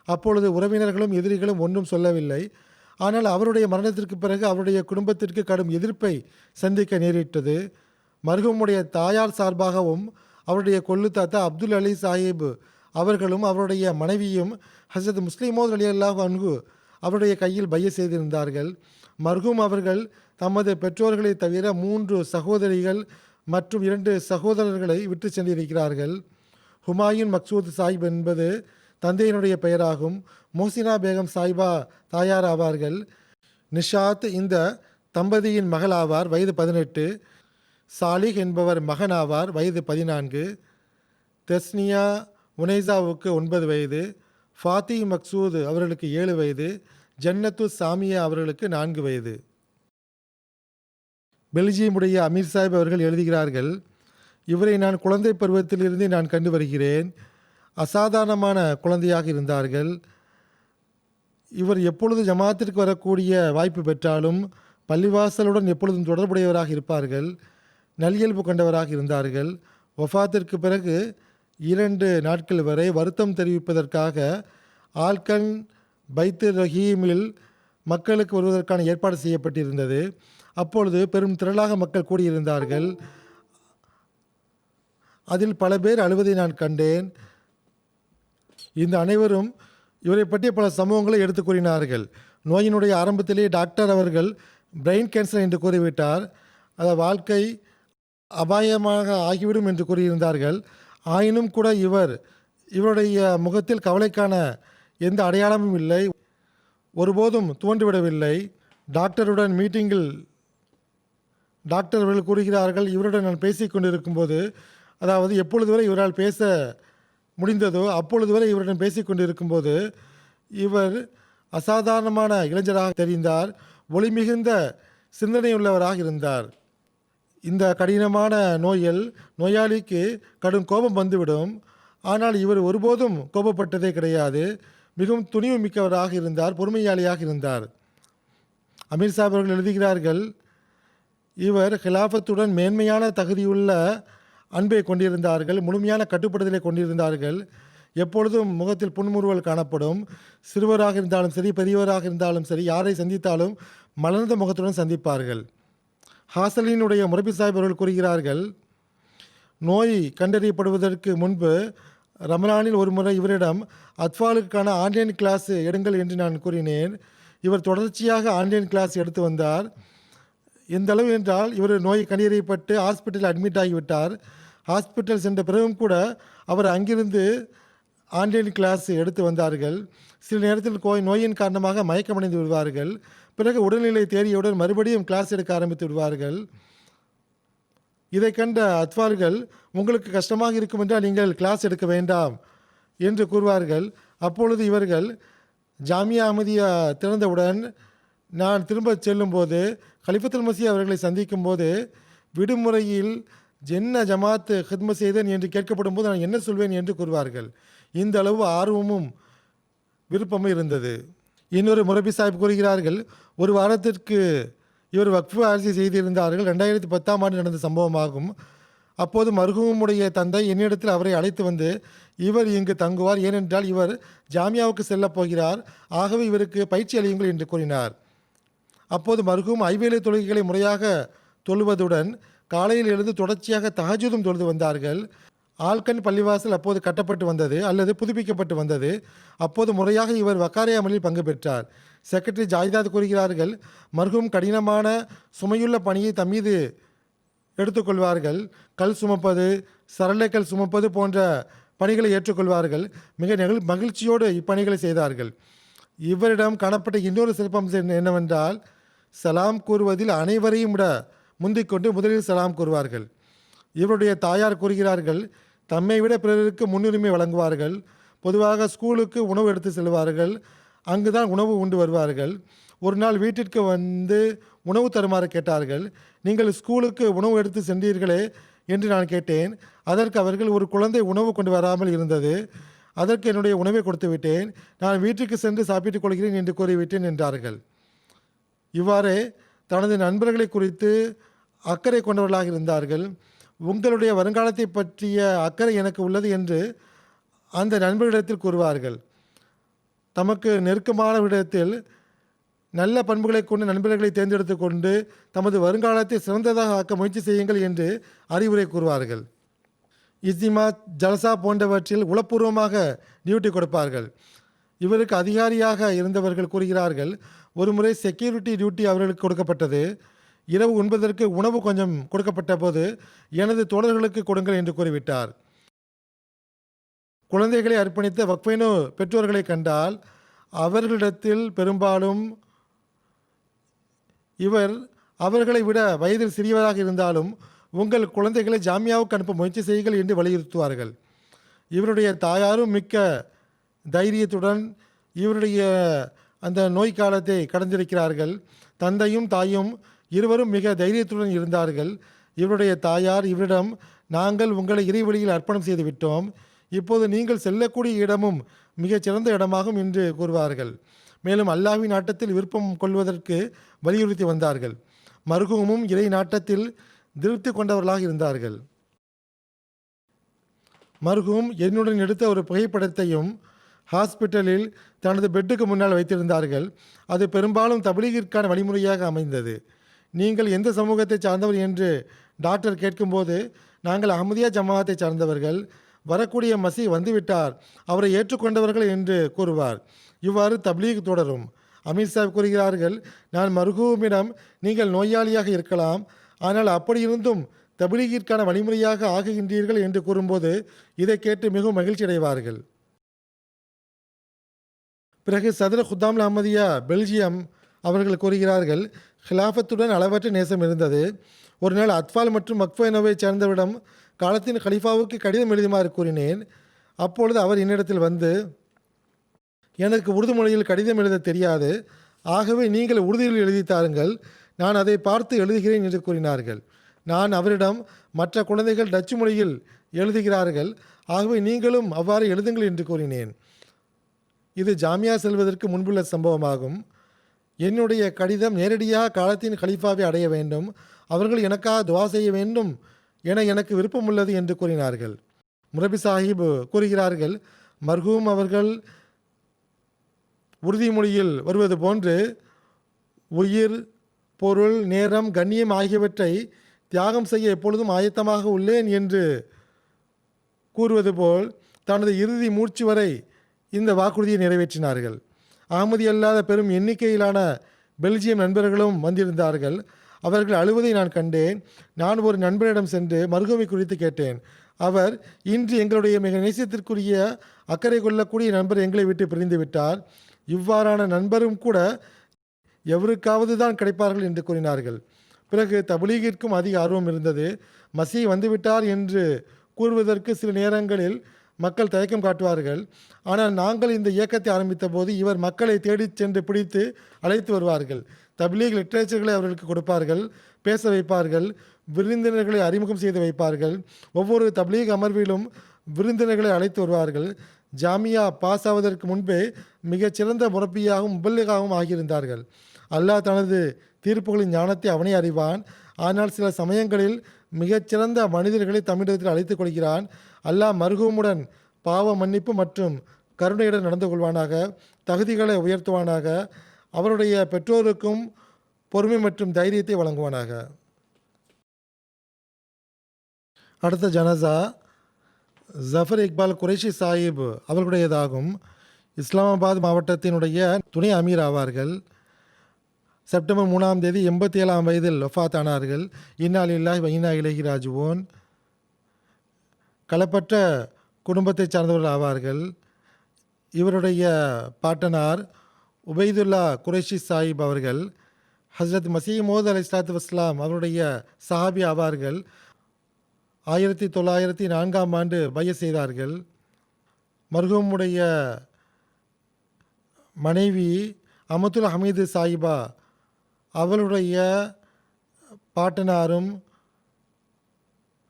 அப்பொழுது உறவினர்களும் எதிரிகளும் ஒன்றும் சொல்லவில்லை. ஆனால் அவருடைய மரணத்திற்கு பிறகு அவருடைய குடும்பத்திற்கு கடும் எதிர்ப்பை சந்திக்க நேரிட்டது. மர்ஹூமுடைய தாயார் சார்பாகவும் அவருடைய கொள்ளு தாத்தா அப்துல் அலி சாஹிப் அவர்களும் அவருடைய மனைவியும் ஹசரத் முஸ்லிமோத் ரலியல்லாஹு அன்ஹு அவருடைய கையில் பைய செய்திருந்தார்கள். மர்ஹூம் அவர்கள் தமது பெற்றோர்களை தவிர 3 சகோதரிகள் மற்றும் 2 சகோதரர்களை விட்டு சென்றிருக்கிறார்கள். ஹுமாயூன் மக்சூத் சாஹிப் என்பது தந்தையினுடைய பெயராகும். மோசினா பேகம் சாஹிபா தாயார் ஆவார்கள். நிஷாத் இந்த தம்பதியின் மகள் ஆவார், வயது 18. சாலிஹ் என்பவர் மகன் ஆவார், வயது 14. தெஸ்னியா உனைசாவுக்கு 9 வயது. ஃபாத்தி மக்சூத் அவர்களுக்கு 7 வயது. ஜன்னத்து சாமியா அவர்களுக்கு 4 வயது. பெல்ஜியமுடைய அமீர் சாஹிப் அவர்கள் எழுதுகிறார்கள், இவரை நான் குழந்தை பருவத்திலிருந்து நான் கண்டு வருகிறேன். அசாதாரணமான குழந்தையாக இருந்தார்கள். இவர் எப்பொழுது ஜமாத்திற்கு வரக்கூடிய வாய்ப்பு பெற்றாலும் பள்ளிவாசலுடன் எப்பொழுதும் தொடர்புடையவராக இருப்பார்கள். நல்இயல்பு கொண்டவராக இருந்தார்கள். வஃபாத்திற்கு பிறகு 2 நாட்கள் வரை வருத்தம் தெரிவிப்பதற்காக ஆல்கன் பைத்து ரஹீமில் மக்களுக்கு வருவதற்கான ஏற்பாடு செய்யப்பட்டிருந்தது. அப்பொழுது பெரும் திரளாக மக்கள் கூடியிருந்தார்கள். அதில் பல பேர் அழுவதை நான் கண்டேன். இந்த அனைவரும் இவரை பற்றிய பல சம்பவங்களை எடுத்து கூறினார்கள். நோயினுடைய ஆரம்பத்திலே டாக்டர் அவர்கள் பிரெயின் கேன்சர் என்று கூறிவிட்டார். அது வாழ்க்கை அபாயமாக ஆகிவிடும் என்று கூறியிருந்தார்கள். ஆயினும் கூட இவருடைய முகத்தில் கவலைக்கான எந்த அடையாளமும் இல்லை, ஒருபோதும் தோன்றிவிடவில்லை. டாக்டருடன் மீட்டிங்கில் டாக்டர் அவர்கள் கூறுகிறார்கள், இவருடன் நான் பேசிக் கொண்டிருக்கும்போது, அதாவது எப்பொழுது வரை இவரால் பேச முடிந்ததோ அப்பொழுது வரை இவருடன் பேசிக்கொண்டிருக்கும்போது இவர் அசாதாரணமான இளைஞராக தெரிந்தார். ஒளி மிகுந்த சிந்தனையுள்ளவராக இருந்தார். இந்த கடினமான நோயில் நோயாளிக்கு கடும் கோபம் வந்துவிடும். ஆனால் இவர் ஒருபோதும் கோபப்பட்டதே கிடையாது. மிகவும் துணிவு மிக்கவராக இருந்தார், பொறுமையாளியாக இருந்தார். அமீர் சாஹிப் அவர்கள் எழுதுகிறார்கள், இவர் ஹிலாஃபத்துடன் மேன்மையான தகுதியுள்ள அன்பை கொண்டிருந்தார்கள், முழுமையான கட்டுப்படுதலை கொண்டிருந்தார்கள். எப்பொழுதும் முகத்தில் புன்முறுவல் காணப்படும். சிறுவராக இருந்தாலும் சரி, பெரியவராக இருந்தாலும் சரி, யாரை சந்தித்தாலும் மலர்ந்த முகத்துடன் சந்திப்பார்கள். ஹாசலினுடைய முரபி சாஹிப் அவர்கள் கூறுகிறார்கள், நோய் கண்டறியப்படுவதற்கு முன்பு ரமலானில் ஒரு முறை இவரிடம் அத்ஃபாலுக்கான ஆன்லைன் கிளாஸ் எடுங்கள் என்று நான் கூறினேன். இவர் தொடர்ச்சியாக ஆன்லைன் கிளாஸ் எடுத்து வந்தார். எந்த அளவு என்றால் இவர் நோய் கண்டறியப்பட்டு ஹாஸ்பிட்டலில் அட்மிட் ஆகிவிட்டார். ஹாஸ்பிட்டல் சென்ற பிறகும் கூட அவர் அங்கிருந்து ஆன்லைன் கிளாஸ் எடுத்து வந்தார்கள். சில நேரத்தில் நோயின் காரணமாக மயக்கமடைந்து விடுவார்கள். பிறகு உடல்நிலை தேறியவுடன் மறுபடியும் கிளாஸ் எடுக்க ஆரம்பித்து விடுவார்கள். இதை கண்ட அத்வார்கள், உங்களுக்கு கஷ்டமாக இருக்கும் என்றால் நீங்கள் கிளாஸ் எடுக்க வேண்டாம் என்று கூறுவார்கள். அப்பொழுது இவர்கள் ஜாமியா அஹ்மதியா திறந்தவுடன் நான் திரும்ப செல்லும்போது கலிஃபத்துல் மஸீஹ் அவர்களை சந்திக்கும் போது விடுமுறையில் என்ன ஜமாத் ஹித்மத் செய்தேன் என்று கேட்கப்படும் போது நான் என்ன சொல்வேன் என்று கூறுவார்கள். இந்த அளவு ஆர்வமும் விருப்பமும் இருந்தது. இன்னொரு முரபி சாஹிப் கூறுகிறார்கள், ஒரு வாரத்திற்கு இவர் வக்ஃபு அரசி செய்திருந்தார்கள். 2010ஆம் ஆண்டு நடந்த சம்பவமாகும். அப்போது மர்ஹூமுடைய தந்தை என்னிடத்தில் அவரை அழைத்து வந்து, இவர் இங்கு தங்குவார், ஏனென்றால் இவர் ஜாமியாவுக்கு செல்லப் போகிறார், ஆகவே இவருக்கு பயிற்சி அளியுங்கள் என்று கூறினார். அப்போது மர்ஹூம் ஐவேளை தொழுகைகளை முறையாக தொழுவதுடன் காலையில் எழுந்து தொடர்ச்சியாக தஹஜுதும் தொழுது வந்தார்கள். ஆல்கன் பள்ளிவாசல் அப்போது கட்டப்பட்டு வந்தது அல்லது புதுப்பிக்கப்பட்டு வந்தது. அப்போது முறையாக இவர் வக்காரை அமலில் பங்கு பெற்றார். செக்ரட்டரி ஜாயிதாத் கூறுகிறார்கள், மர்ஹூம் கடினமான சுமையுள்ள பணியை தம்மீது எடுத்துக்கொள்வார்கள். கல் சுமப்பது, சரளைக்கல் சுமப்பது போன்ற பணிகளை ஏற்றுக்கொள்வார்கள். மிக மகிழ்ச்சியோடு இப்பணிகளை செய்தார்கள். இவரிடம் காணப்பட்ட இன்னொரு சிறப்பம்சம் என்னவென்றால், சலாம் கூறுவதில் அனைவரையும் விட முந்திக்கொண்டு முதலில் சலாம் கூறுவார்கள். இவருடைய தாயார் கூறுகிறார்கள், தம்மை விட பிறருக்கு முன்னுரிமை வழங்குவார்கள். பொதுவாக ஸ்கூலுக்கு உணவு எடுத்து செல்வார்கள், அங்குதான் உணவு உண்டு வருவார்கள். ஒரு நாள் வீட்டிற்கு வந்து உணவு தருமாறு கேட்டார்கள். நீங்கள் ஸ்கூலுக்கு உணவு எடுத்து சென்றீர்களே என்று நான் கேட்டேன். அதற்கு அவர்கள், ஒரு குழந்தை உணவு கொண்டு வராமல் இருந்தது, அதற்கு என்னுடைய உணவை கொடுத்து விட்டேன், நான் வீட்டுக்கு சென்று சாப்பிட்டுக் கொள்கிறேன் என்று கூறிவிட்டேன் என்றார்கள். இவ்வாறே தனது நண்பர்களை குறித்து அக்கறை கொண்டவர்களாக இருந்தார்கள். உங்களுடைய வருங்காலத்தை பற்றிய அக்கறை எனக்கு உள்ளது என்று அந்த நண்பர்களிடத்தில் கூறுவார்கள். தமக்கு நெருக்கமான விடத்தில் நல்ல பண்புகளை கொண்டு நண்பர்களை தேர்ந்தெடுத்து கொண்டு தமது வருங்காலத்தை சிறந்ததாக ஆக்க முயற்சி செய்யுங்கள் என்று அறிவுரை கூறுவார்கள். இஸ்திமா, ஜல்சா போன்றவற்றில் உளப்பூர்வமாக டியூட்டி கொடுப்பார்கள். இவருக்கு அதிகாரியாக இருந்தவர்கள் கூறுகிறார்கள், ஒருமுறை செக்யூரிட்டி டியூட்டி அவர்களுக்கு கொடுக்கப்பட்டது. இரவு உண்பதற்கு உணவு கொஞ்சம் கொடுக்கப்பட்ட போது எனது தோழர்களுக்கு கொடுங்கள் என்று கூறிவிட்டார். குழந்தைகளை அர்ப்பணித்த வக்ஃபைனோ பெற்றோர்களை கண்டால் அவர்களிடத்தில் பெரும்பாலும் இவர் அவர்களை விட வயதில் சிறியவராக இருந்தாலும் உங்கள் குழந்தைகளை ஜாமியாவுக்கு அனுப்ப முயற்சி செய்யுங்கள் என்று வலியுறுத்துவார்கள். இவருடைய தாயாரும் மிக்க தைரியத்துடன் இவருடைய அந்த நோய் காலத்தை கடந்திருக்கிறார்கள். தந்தையும் தாயும் இருவரும் மிக தைரியத்துடன் இருந்தார்கள். இவருடைய தாயார் இவரிடம், நாங்கள் உங்களை இறைவழியில் அர்ப்பணம் செய்து விட்டோம், இப்போது நீங்கள் செல்லக்கூடிய இடமும் மிகச்சிறந்த இடமாகும் என்று கூறுவார்கள். மேலும் அல்லாஹ்வின் நாட்டத்தில் விருப்பம் கொள்வதற்கு வலியுறுத்தி வந்தார்கள். மர்ஹூமும் இறை நாட்டத்தில் திருப்தி கொண்டவர்களாக இருந்தார்கள். மர்ஹூம் என்னுடன் எடுத்த ஒரு புகைப்படத்தையும் ஹாஸ்பிட்டலில் தனது பெட்டுக்கு முன்னால் வைத்திருந்தார்கள். அது பெரும்பாலும் தப்லீகிற்கான வழிமுறையாக அமைந்தது. நீங்கள் எந்த சமூகத்தை சார்ந்தவர் என்று டாக்டர் கேட்கும்போது, நாங்கள் அஹ்மதியா ஜமாத்தை சார்ந்தவர்கள், வரக்கூடிய மசி வந்துவிட்டார், அவரை ஏற்றுக்கொண்டவர்கள் என்று கூறுவார். இவ்வாறு தப்லீக் தொடரும். அமீர் சாஹிப் கூறுகிறார்கள், நான் மர்ஹூமிடம், நீங்கள் நோயாளியாக இருக்கலாம், ஆனால் அப்படியிருந்தும் தப்லீகிற்கான வழிமுறையாக ஆகுகின்றீர்கள் என்று கூறும்போது இதை கேட்டு மிகவும் மகிழ்ச்சி அடைவார்கள். பிறகு சதர் குத்தாம் அஹ்மதியா பெல்ஜியம் அவர்கள் கூறுகிறார்கள், ஹிலாஃபத்துடன் அளவற்ற நேசம் இருந்தது. ஒரு நாள் அத்ஃபால் மற்றும் மக்ஃபைனோவை சேர்ந்தவரிடம் காலத்தின் கலீஃபாவுக்கு கடிதம் எழுதுமாறு கூறினேன். அப்பொழுது அவர் என்னிடத்தில் வந்து, எனக்கு உருது மொழியில் கடிதம் எழுத தெரியாது, ஆகவே நீங்கள் உருதியில் எழுதி தாருங்கள், நான் அதை பார்த்து எழுதுகிறேன் என்று கூறினார்கள். நான் அவரிடம், மற்ற குழந்தைகள் டச்சு மொழியில் எழுதுகிறார்கள், ஆகவே நீங்களும் அவ்வாறு எழுதுங்கள் என்று கூறினேன். இது ஜாமியா செல்வதற்கு முன்புள்ள சம்பவமாகும். என்னுடைய கடிதம் நேரடியாக காலத்தின் கலீஃபாவை அடைய வேண்டும், அவர்கள் எனக்காக துவா செய்ய வேண்டும் என எனக்கு விருப்பம் உள்ளது என்று கூறினார்கள். முரபி சாஹிப் கூறுகிறார்கள், மர்ஹூம் அவர்கள் உறுதி மொழியில் வருவது போன்று உயிர், பொருள், நேரம், கண்ணியம் ஆகியவற்றை தியாகம் செய்ய எப்பொழுதும் ஆயத்தமாக உள்ளேன் என்று கூறுவது போல் தனது இறுதி மூச்சு வரை இந்த வாக்குறுதியை நிறைவேற்றினார்கள். அகமதி அல்லாத பெரும் எண்ணிக்கையிலான பெல்ஜியம் நண்பர்களும் வந்திருந்தார்கள். அவர்கள் அழுவதை நான் கண்டேன். நான் ஒரு நண்பரிடம் சென்று மர்ஹூமை குறித்து கேட்டேன். அவர், இன்று எங்களுடைய மிக நேசத்திற்குரிய அக்கறை கொள்ளக்கூடிய நண்பர் எங்களை விட்டு பிரிந்து விட்டார், இவ்வாறான நண்பரும் கூட எவருக்காவது தான் கிடைப்பார்கள் என்று கூறினார்கள். பிறகு தப்லீகிற்கும் அதிக ஆர்வம் இருந்தது. மசீ வந்துவிட்டார் என்று கூறுவதற்கு சில நேரங்களில் மக்கள் தயக்கம் காட்டுவார்கள். ஆனால் நாங்கள் இந்த இயக்கத்தை ஆரம்பித்த போது இவர் மக்களை தேடிச் சென்று பிடித்து அழைத்து வருவார்கள். தப்லீக் லிட்ரேச்சர்களை அவர்களுக்கு கொடுப்பார்கள், பேச வைப்பார்கள், விருந்தினர்களை அறிமுகம் செய்து வைப்பார்கள். ஒவ்வொரு தப்லீக் அமர்விலும் விருந்தினர்களை அழைத்து வருவார்கள். ஜாமியா பாஸ் ஆவதற்கு முன்பே மிகச்சிறந்த முரப்பியாகவும் முபல்லிகாகவும் ஆகியிருந்தார்கள். அல்லாஹ் தனது தீர்ப்புகளின் ஞானத்தை அவனே அறிவான். ஆனால் சில சமயங்களில் மிகச்சிறந்த மனிதர்களை தமிழகத்தில் அழைத்துக் கொள்கிறான். அல்லாஹ் மர்ஹூமுடன் பாவ மன்னிப்பு மற்றும் கருணையுடன் நடந்து கொள்வானாக, தகுதிகளை உயர்த்துவானாக, அவருடைய பெற்றோருக்கும் பொறுமை மற்றும் தைரியத்தை வழங்குவானாக. அடுத்த ஜனசா ஜஃபர் இக்பால் குறைஷி சாஹிப் அவர்களுடையதாகும். இஸ்லாமாபாத் மாவட்டத்தினுடைய துணை அமீர் ஆவார்கள். செப்டம்பர் 3ஆம் தேதி 87ஆம் வயதில் வஃபாத் ஆனார்கள். இன்னா லில்லாஹி வ இன்னா இலைஹி ராஜிஊன். களப்பற்ற குடும்பத்தை சார்ந்தவர்கள் ஆவார்கள். இவருடைய பாட்டனார் உபைதுல்லா குறைஷி சாஹிப் அவர்கள் ஹஸ்ரத் மசீஹ் மௌஊத் அலைஹிஸ்ஸலாத்து வஸ்ஸலாம் அவருடைய சஹாபி ஆவார்கள். 1904ஆம் ஆண்டு பைஅத் செய்தார்கள். மர்ஹூமுடைய மனைவி அமதுல் ஹமீது சாஹிபா அவளுடைய பாட்டனாரும்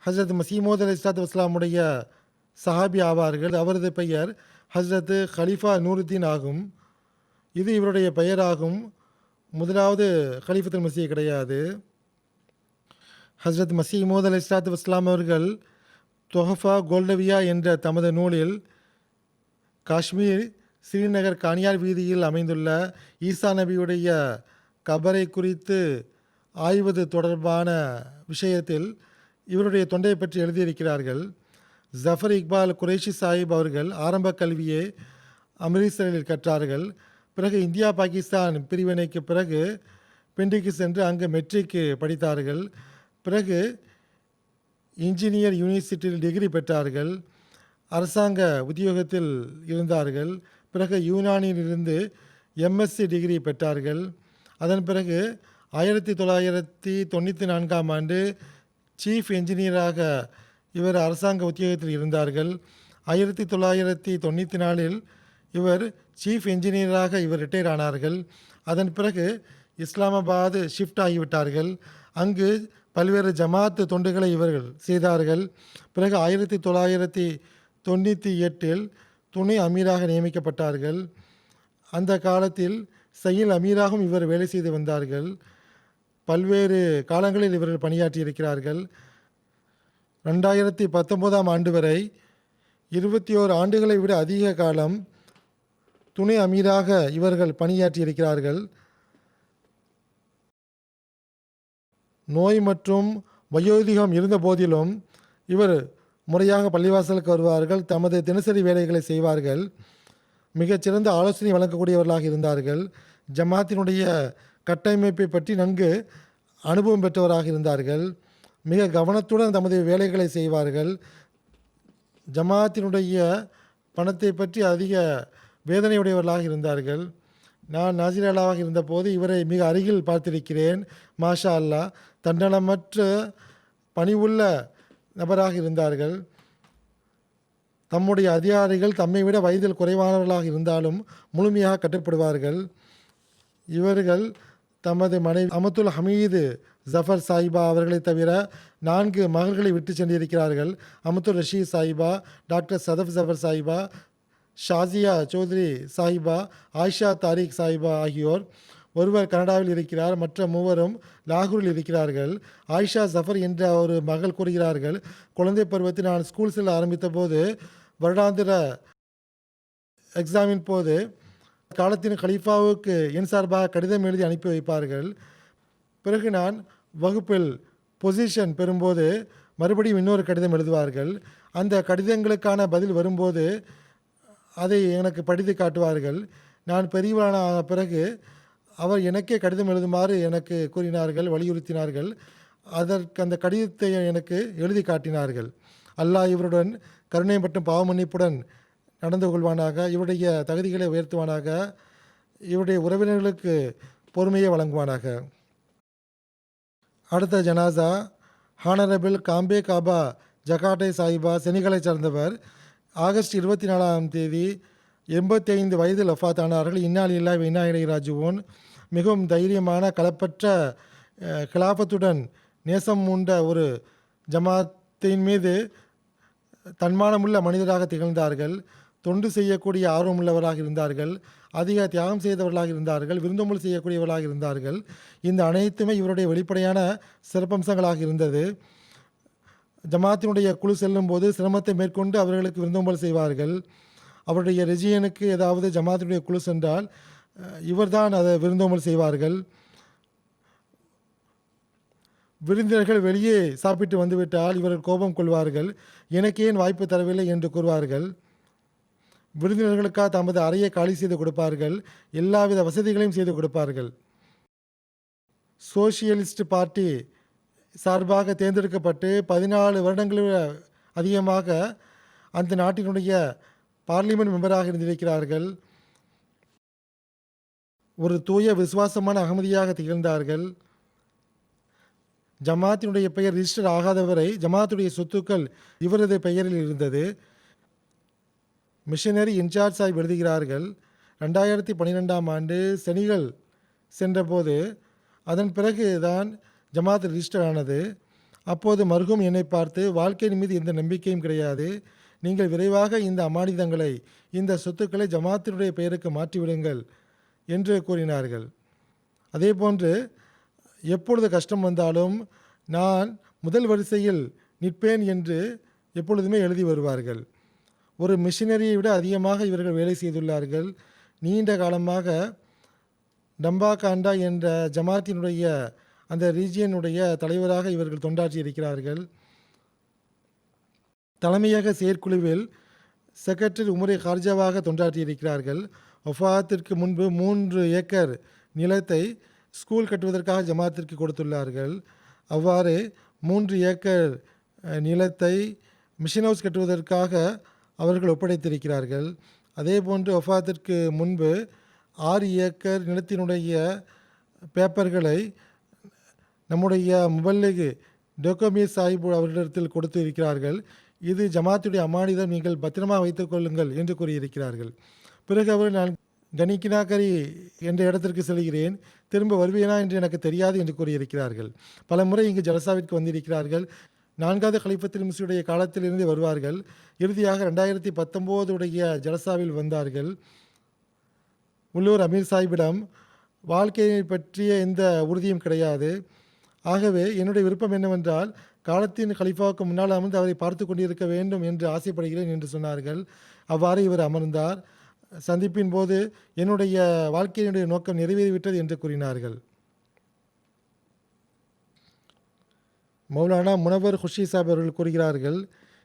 ஹஸ்ரத் மசீஹ் மௌஊத் அலைஹிஸ்ஸலாத்து வஸ்ஸலாமுடைய சஹாபி ஆவார்கள். அவரது பெயர் ஹஸ்ரத் ஹலீஃபா நூருத்தீன் ஆகும். இது இவருடைய பெயராகும். முதலாவது கலீஃபத்துல் மசீஹ் கிடையாது. ஹஸ்ரத் மசீஹ் மௌஊத் அலைஹிஸ்ஸலாத்து வஸ்ஸலாம் அவர்கள் தொஹஃபா கோல்டவியா என்ற தமது நூலில் காஷ்மீர் ஸ்ரீநகர் கானியார் வீதியில் அமைந்துள்ள ஈசா நபியுடைய கபரை குறித்து ஆய்வது தொடர்பான விஷயத்தில் இவருடைய தொண்டையை பற்றி எழுதியிருக்கிறார்கள். ஜஃபர் இக்பால் குரேஷி சாஹிப் அவர்கள் ஆரம்ப கல்வியை அமிர்தசரில் கற்றார்கள். பிறகு இந்தியா பாகிஸ்தான் பிரிவினைக்கு பிறகு பிண்டிக்கு சென்று அங்கு மெட்ரிக் படித்தார்கள். பிறகு இன்ஜினியர் யூனிவர்சிட்டியில் டிகிரி பெற்றார்கள். அரசாங்க உத்தியோகத்தில் இருந்தார்கள். பிறகு யூனானிலிருந்து எம்எஸ்சி டிகிரி பெற்றார்கள். அதன் பிறகு 1994ஆம் ஆண்டு சீஃப் என்ஜினியராக இவர் அரசாங்க உத்தியோகத்தில் இருந்தார்கள். 1994இல் இவர் சீஃப் என்ஜினியராக இவர் ரிட்டையர் ஆனார்கள். அதன் பிறகு இஸ்லாமாபாத் ஷிஃப்ட் ஆகிவிட்டார்கள். அங்கு பல்வேறு ஜமாத் தொண்டுகளை இவர்கள் செய்தார்கள். பிறகு 1998இல் துணை அமீராக நியமிக்கப்பட்டார்கள். அந்த காலத்தில் சையில் அமீராகவும் இவர் வேலை செய்து வந்தார்கள். பல்வேறு காலங்களில் இவர்கள் பணியாற்றியிருக்கிறார்கள். 2019ஆம் ஆண்டு வரை 21 ஆண்டுகளை விட அதிக காலம் துணை அமீராக இவர்கள் பணியாற்றியிருக்கிறார்கள். நோய் மற்றும் வயோதிகம் இருந்த போதிலும் இவர் முறையாக பள்ளிவாசலுக்கு வருவார்கள். தமது தினசரி வேலைகளை செய்வார்கள். மிகச்சிறந்த ஆலோசனை வழங்கக்கூடியவர்களாக இருந்தார்கள். ஜமாத்தினுடைய கட்டமைப்பை பற்றி நன்கு அனுபவம் பெற்றவராக இருந்தார்கள். மிக கவனத்துடன் தமது வேலைகளை செய்வார்கள். ஜமாத்தினுடைய பணத்தை பற்றி அதிக வேதனையுடையவர்களாக இருந்தார்கள். நான் நாசிராலாவாக இருந்தபோது இவரை மிக அருகில் பார்த்திருக்கிறேன். மாஷா அல்லாஹ், தன்னலமற்ற பணிவுள்ள நபராக இருந்தார்கள். தம்முடைய அதிகாரிகள் தம்மை விட வயதில் குறைவானவர்களாக இருந்தாலும் முழுமையாக கட்டுப்படுவார்கள். இவர்கள் தமது மனைவி அமத்துல் ஹமீது ஜஃபர் சாஹிபா அவர்களை தவிர 4 மகள்களை விட்டு சென்றிருக்கிறார்கள். அமத்துல் ரஷீத் சாஹிபா, டாக்டர் சதஃப் ஜஃபர் சாஹிபா, ஷாசியா சௌத்ரி சாஹிபா, ஆயிஷா தாரிக் சாஹிபா ஆகியோர். ஒருவர் கனடாவில் இருக்கிறார். மற்ற 3 லாகூரில் இருக்கிறார்கள். ஆயிஷா ஜஃபர் என்ற ஒரு மகள் கூறுகிறார்கள், குழந்தை பருவத்தில் நான் ஸ்கூல் செல்ல ஆரம்பித்த போது வருடாந்திர எக்ஸாமின் போது காலத்தின் கலீஃபாவுக்கு என் சார்பாக கடிதம் எழுதி அனுப்பி வைப்பார்கள். பிறகு நான் வகுப்பில் பொசிஷன் பெறும்போது மறுபடியும் இன்னொரு கடிதம் எழுதுவார்கள். அந்த கடிதங்களுக்கான பதில் வரும்போது அதை எனக்கு படித்து காட்டுவார்கள். நான் பெரியவரான பிறகு அவர் எனக்கே கடிதம் எழுதுமாறு எனக்கு கூறினார்கள், வலியுறுத்தினார்கள். அந்த கடிதத்தை எனக்கு எழுதி காட்டினார்கள். அல்லாஹ் இவருடன் கருணை மற்றும் பாவ மன்னிப்புடன் நடந்து கொள்வானாக. இவருடைய தகுதிகளை உயர்த்துவானாக. இவருடைய உறவினர்களுக்கு பொறுமையை வழங்குவானாக. அடுத்த ஜனாசா ஹானரபிள் காம்பே காபா ஜகாட்டை சாஹிபா, செனிகளை சார்ந்தவர். ஆகஸ்ட் 24ஆம் தேதி 85 வயதில் வஃபாத் ஆனார்கள். இன்னால் இல்லா இன்னா இலைஹி ராஜிஊன். மிகவும் தைரியமான களப்பற்ற கிலாஃபத்துடன் நேசம் உண்ட ஒரு ஜமாத்தின் மீது தன்மானமுள்ள மனிதராக திகழ்ந்தார்கள். தொண்டு செய்யக்கூடிய ஆர்வமுள்ளவராக இருந்தார்கள். அதிக தியாகம் செய்தவர்களாக இருந்தார்கள். விருந்தோம்பல் செய்யக்கூடியவர்களாக இருந்தார்கள். இந்த அனைத்துமே இவருடைய வெளிப்படையான சிறப்பம்சங்களாக இருந்தது. ஜமாத்தினுடைய குழு செல்லும் போது சிரமத்தை மேற்கொண்டு அவர்களுக்கு விருந்தோம்பல் செய்வார்கள். அவருடைய ரெஜியனுக்கு ஏதாவது ஜமாத்தினுடைய குழு சென்றால் இவர்தான் அதை விருந்தோம்பல் செய்வார்கள். விருந்தினர்கள் வெளியே சாப்பிட்டு வந்துவிட்டால் இவர்கள் கோபம் கொள்வார்கள். எனக்கு ஏன் வாய்ப்பு தரவில்லை என்று கூறுவார்கள். விருந்தினர்களுக்காக தமது அறையை காலி செய்து கொடுப்பார்கள். எல்லாவித வசதிகளையும் செய்து கொடுப்பார்கள். சோசியலிஸ்ட் பார்ட்டி சார்பாக தேர்ந்தெடுக்கப்பட்டு 14 வருடங்களில் அதிகமாக அந்த நாட்டினுடைய பார்லிமெண்ட் மெம்பராக இருந்திருக்கிறார்கள். ஒரு தூய விசுவாசமான அகமதியாக திகழ்ந்தார்கள். ஜமாத்தினுடைய பெயர் ரிஜிஸ்டர் ஆகாதவரை ஜமாத்துடைய சொத்துக்கள் இவரது பெயரில் இருந்தது. மிஷனரி இன்சார்ஜ் சாஹிப் எழுதுகிறார்கள், 2012ஆம் ஆண்டு செனிகல் சென்றபோது அதன் பிறகு தான் ஜமாத் ரிஜிஸ்டர் ஆனது. அப்போது மர்ஹூம் என்னை பார்த்து, வாழ்க்கையின் மீது எந்த நம்பிக்கையும் கிடையாது, நீங்கள் விரைவாக இந்த அமானிதங்களை, இந்த சொத்துக்களை ஜமாத்தினுடைய பெயருக்கு மாற்றிவிடுங்கள் என்று கூறினார்கள். அதே போன்று எப்பொழுது கஷ்டம் வந்தாலும் நான் முதல் வரிசையில் நிற்பேன் என்று எப்பொழுதுமே எழுதி வருவார்கள். ஒரு மிஷினரியை விட அதிகமாக இவர்கள் வேலை செய்துள்ளார்கள். நீண்ட காலமாக டம்பாகாண்டா என்ற ஜமாத்தினுடைய அந்த ரீஜியனுடைய தலைவராக இவர்கள் தொண்டாற்றி இருக்கிறார்கள். தலைமையக செயற்குழுவில் செக்ரட்டரி உமரே ஹார்ஜாவாக தொண்டாற்றியிருக்கிறார்கள். ஒஃபாத்திற்கு முன்பு 3 ஏக்கர் நிலத்தை ஸ்கூல் கட்டுவதற்காக ஜமாத்திற்கு கொடுத்துள்ளார்கள். அவ்வாறு 3 ஏக்கர் நிலத்தை மிஷன் ஹவுஸ் கட்டுவதற்காக அவர்கள் ஒப்படைத்திருக்கிறார்கள். அதே போன்று ஒஃபாத்திற்கு முன்பு 6 ஏக்கர் நிலத்தினுடைய பேப்பர்களை நம்முடைய முபல்லிக் டோகோமீர் சாஹிப் அவர்களிடத்தில் கொடுத்து இருக்கிறார்கள். இது ஜமாத்துடைய அமானிதம், நீங்கள் பத்திரமாக வைத்துக் கொள்ளுங்கள் என்று கூறியிருக்கிறார்கள். பிறகு அவர், நான் கனிக்கினாக்கரி என்ற இடத்திற்கு செல்கிறேன், திரும்ப வருவேனா என்று எனக்கு தெரியாது என்று கூறியிருக்கிறார்கள். பல முறை இங்கு ஜலசாவிற்கு வந்திருக்கிறார்கள். 4வது கலிஃபத்துல் மஸீஹுடைய காலத்திலிருந்து வருவார்கள். இறுதியாக 2019 ஜலசாவில் வந்தார்கள். உள்ளூர் அமீர் சாஹிப்பிடம் வாழ்க்கையை பற்றிய எந்த உறுதியும் கிடையாது. ஆகவே என்னுடைய விருப்பம் என்னவென்றால், காலத்தின் கலிஃபாவுக்கு முன்னால் அமர்ந்து அவரை பார்த்து கொண்டிருக்க வேண்டும் என்று ஆசைப்படுகிறேன் என்று சொன்னார்கள். அவ்வாறு இவர் அமர்ந்தார். சந்திப்பின் போது என்னுடைய வாழ்க்கையினுடைய நோக்கம் நிறைவேறிவிட்டது என்று கூறினார்கள். மௌலானா முனவர் குஷி சாஹிப் அவர்கள் கூறுகிறார்கள்,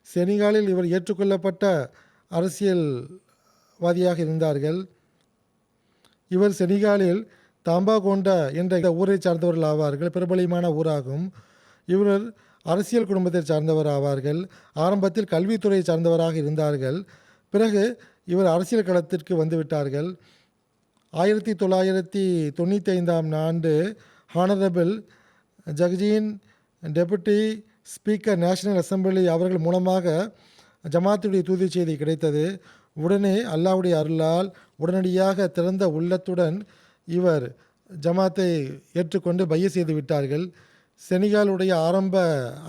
செனிகாலில் இவர் ஏற்றுக்கொள்ளப்பட்ட அரசியல்வாதியாக இருந்தார்கள். இவர் செனிகாலில் தாம்பாகோண்டா என்ற ஊரை சார்ந்தவர்கள் ஆவார்கள். பிரபலமான ஊராகும். இவர் அரசியல் குடும்பத்தை சார்ந்தவர் ஆவார்கள். ஆரம்பத்தில் கல்வித்துறையை சார்ந்தவராக இருந்தார்கள். பிறகு இவர் அரசியல் களத்திற்கு வந்துவிட்டார்கள். 1995 ஆண்டு ஹானரபிள் ஜக்ஜீன் டெபுட்டி ஸ்பீக்கர் நேஷனல் அசம்பிளி அவர்கள் மூலமாக ஜமாத்துடைய தூது செய்தி கிடைத்தது. உடனே அல்லாஹ்வுடைய அருளால் உடனடியாக திறந்த உள்ளத்துடன் இவர் ஜமாத்தை ஏற்றுக்கொண்டு பைய செய்து விட்டார்கள். செனிகாலுடைய ஆரம்ப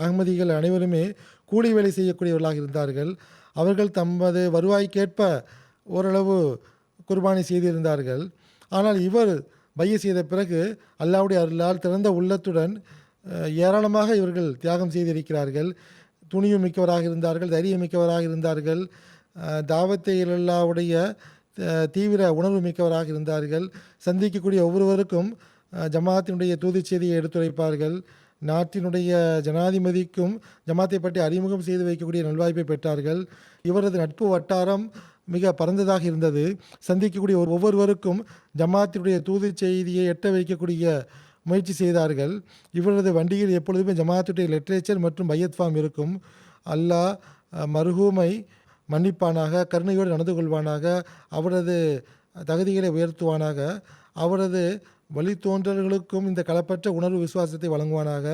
அகமதிகள் அனைவருமே கூலி வேலை செய்யக்கூடியவர்களாக இருந்தார்கள். அவர்கள் தமது வருவாய்க்கேற்ப ஓரளவு குர்பானி செய்திருந்தார்கள். ஆனால் இவர் பைய செய்த பிறகு அல்லாஹ்வுடைய அருளால் திறந்த உள்ளத்துடன் ஏராளமாக இவர்கள் தியாகம் செய்திருக்கிறார்கள். துணிவு மிக்கவராக இருந்தார்கள், தைரியம் மிக்கவராக இருந்தார்கள், தாவத்தை அல்லாஹ்வுடைய தீவிர உணர்வு மிக்கவராக இருந்தார்கள். சந்திக்கக்கூடிய ஒவ்வொருவருக்கும் ஜமாத்தினுடைய தூது செய்தியை எடுத்துரைப்பார்கள். நாட்டினுடைய ஜனாதிபதிக்கும் ஜமாத்தை பற்றி அறிமுகம் செய்து வைக்கக்கூடிய நல்வாய்ப்பை பெற்றார்கள். இவரது நட்பு வட்டாரம் மிக பரந்ததாக இருந்தது. சந்திக்கக்கூடிய ஒவ்வொருவருக்கும் ஜமாத்தினுடைய தூது செய்தியை எட்ட வைக்கக்கூடிய முயற்சி செய்தார்கள். இவரது வண்டியில் எப்பொழுதுமே ஜமாத்துடைய லிட்ரேச்சர் மற்றும் பையத் ஃபார்ம் இருக்கும். அல்லாஹ் மர்ஹூமை மன்னிப்பானாக, கருணையோடு நடந்து கொள்வானாக, அவரது தகுதிகளை உயர்த்துவானாக, அவரது வழித்தோன்றல்களுக்கும் இந்த களப்பற்ற உணர்வு விசுவாசத்தை வழங்குவானாக,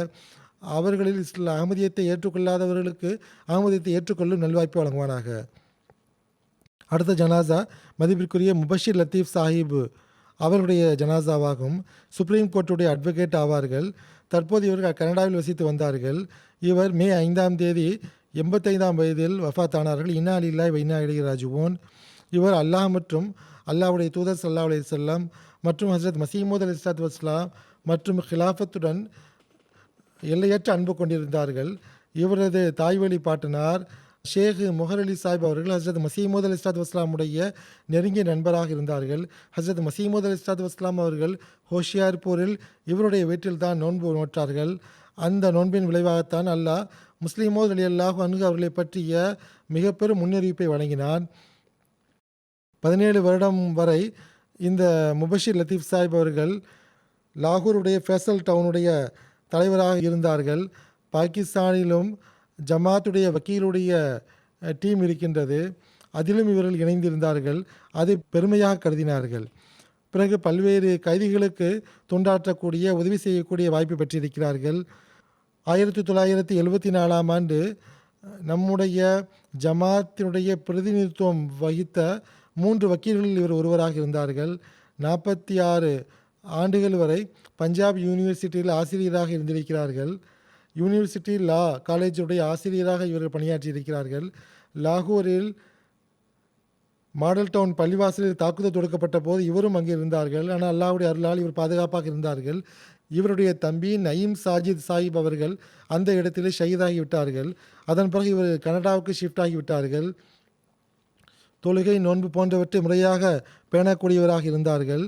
அவர்களில் அகமதியத்தை ஏற்றுக்கொள்ளாதவர்களுக்கு அகமதியத்தை ஏற்றுக்கொள்ளும் நல்வாய்ப்பை வழங்குவானாக. அடுத்த ஜனாசா மதிப்பிற்குரிய முபஷிர் லத்தீஃப் சாஹிப் அவர்களுடைய ஜனாசாவாகும். சுப்ரீம் கோர்ட்டுடைய அட்வொகேட் ஆவார்கள். தற்போது இவர்கள் கனடாவில் வசித்து வந்தார்கள். இவர் மே 5 85 வயதில் வஃபாத்தானார்கள். இன்னா லில்லாஹி வ இன்னா இலைஹி ராஜிஊன். இவர் அல்லாஹ் மற்றும் அல்லாஹ்வுடைய தூதர் ஸல்லல்லாஹு அலைஹி வஸல்லம் மற்றும் ஹஜ்ரத் மஸீஹ் மவ்ஊத் அலைஹிஸ்ஸலாத்து வஸ்ஸலாம் மற்றும் ஹிலாஃபத்துடன் எல்லையற்ற அன்பு கொண்டிருந்தார்கள். இவரது தாய்வழி பாட்டனார் ஷேக் முஹர் அலி சாஹிப் அவர்கள் ஹஜ்ரத் மஸீஹ் மவ்ஊத் அலைஹிஸ்ஸலாத்து வஸ்ஸலாமுடைய நெருங்கிய நண்பராக இருந்தார்கள். ஹஜ்ரத் மஸீஹ் மவ்ஊத் அலைஹிஸ்ஸலாத்து வஸ்ஸலாம் அவர்கள் ஹோஷியார்பூரில் இவருடைய வீட்டில் தான் நோன்பு நோற்றார்கள். அந்த நோன்பின் விளைவாகத்தான் அல்லாஹ் முஸ்லிம் மவ்ஊத் ரலியல்லாஹு அன்ஹு அவர்களை பற்றிய மிக பெரும் முன்னறிவிப்பை வழங்கினான். 17 வருடம் வரை இந்த முபஷிர் லத்தீஃப் சாஹிப் அவர்கள் லாகூருடைய ஃபேசல் டவுனுடைய தலைவராக இருந்தார்கள். பாகிஸ்தானிலும் ஜமாத்துடைய வக்கீலுடைய டீம் இருக்கின்றது, அதிலும் இவர்கள் இணைந்திருந்தார்கள். அதை பெருமையாக கருதினார்கள். பிறகு பல்வேறு கைதிகளுக்கு தொண்டாற்றக்கூடிய உதவி செய்யக்கூடிய வாய்ப்பு பெற்றிருக்கிறார்கள். 1974 ஆண்டு நம்முடைய ஜமாத்தினுடைய பிரதிநிதித்துவம் வகித்த 3 வக்கீல்களில் இவர் ஒருவராக இருந்தார்கள். 46 ஆண்டுகள் வரை பஞ்சாப் யூனிவர்சிட்டியில் ஆசிரியராக இருந்திருக்கிறார்கள். யூனிவர்சிட்டி லா காலேஜுடைய ஆசிரியராக இவர்கள் பணியாற்றியிருக்கிறார்கள். லாகூரில் மாடல் டவுன் பள்ளிவாசலில் தாக்குதல் தொடுக்கப்பட்ட போது இவரும் அங்கே இருந்தார்கள். ஆனால் அல்லாஹ்வுடைய அருளால் இவர் பாதுகாப்பாக இருந்தார்கள். இவருடைய தம்பி நயீம் சாஜித் சாஹிப் அவர்கள் அந்த இடத்திலே ஷஹீதாகி விட்டார்கள். அதன் பிறகு இவர் கனடாவுக்கு ஷிஃப்ட் ஆகிவிட்டார்கள். தொழுகை, நோன்பு போன்றவற்றை முறையாக பேணக்கூடியவராக இருந்தார்கள்.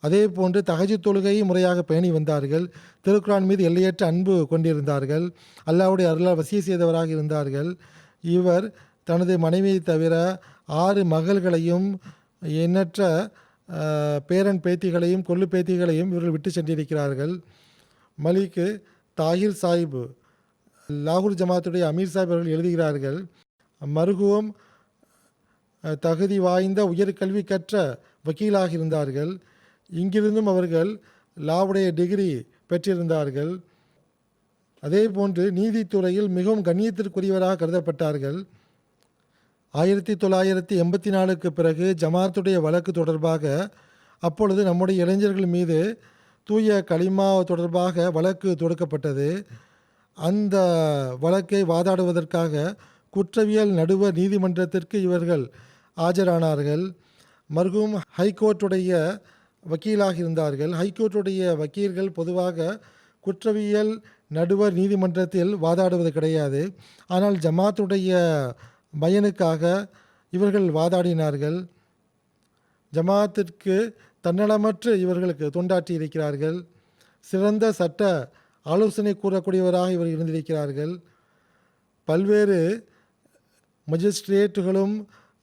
அதே போன்று தஹஜ்ஜுத் தொழுகையை முறையாக பேணி வந்தார்கள். திருக்குரான் மீது எல்லையற்ற அன்பு கொண்டிருந்தார்கள். அல்லாஹ்வுடைய அருளால் வசிய செய்தவராக இருந்தார்கள். இவர் தனது மனைவியை தவிர 6 மகள்களையும் எண்ணற்ற பேரன் பேத்திகளையும் கொள்ளு பேத்திகளையும் இவர்கள் விட்டு சென்றிருக்கிறார்கள். மலிக் தாஹிர் சாஹிப் லாகூர் ஜமாத்துடைய அமீர் சாஹிப் அவர்கள் எழுதுகிறார்கள், மர்ஹூம் தகுதி வாய்ந்த உயர்கல்வி கற்ற வக்கீலாக இருந்தார்கள். இங்கிருந்தும் அவர்கள் லாவுடைய டிகிரி பெற்றிருந்தார்கள். அதே போன்று நீதித்துறையில் மிகவும் கண்ணியத்திற்குரியவராக கருதப்பட்டார்கள். 1984க்கு பிறகு ஜமாத்துடைய வழக்கு தொடர்பாக அப்பொழுது நம்முடைய இளைஞர்கள் மீது தூய கலிமா தொடர்பாக வழக்கு தொடுக்கப்பட்டது. அந்த வழக்கை வாதாடுவதற்காக குற்றவியல் நடுவர் நீதிமன்றத்திற்கு இவர்கள் ஆஜரானார்கள். மர்ஹூம் ஹைகோர்ட்டுடைய வக்கீலாக இருந்தார்கள். ஹைகோர்ட்டுடைய வக்கீல்கள் பொதுவாக குற்றவியல் நடுவர் நீதிமன்றத்தில் வாதாடுவது கிடையாது. ஆனால் ஜமாத்துடைய பயனுக்காக இவர்கள் வாதாடினார்கள். ஜமாத்திற்கு தன்னலமற்று இவர்களுக்கு தொண்டாற்றி இருக்கிறார்கள். சிறந்த சட்ட ஆலோசனை கூறக்கூடியவராக இவர்கள் இருந்திருக்கிறார்கள். பல்வேறு மஜிஸ்ட்ரேட்டுகளும்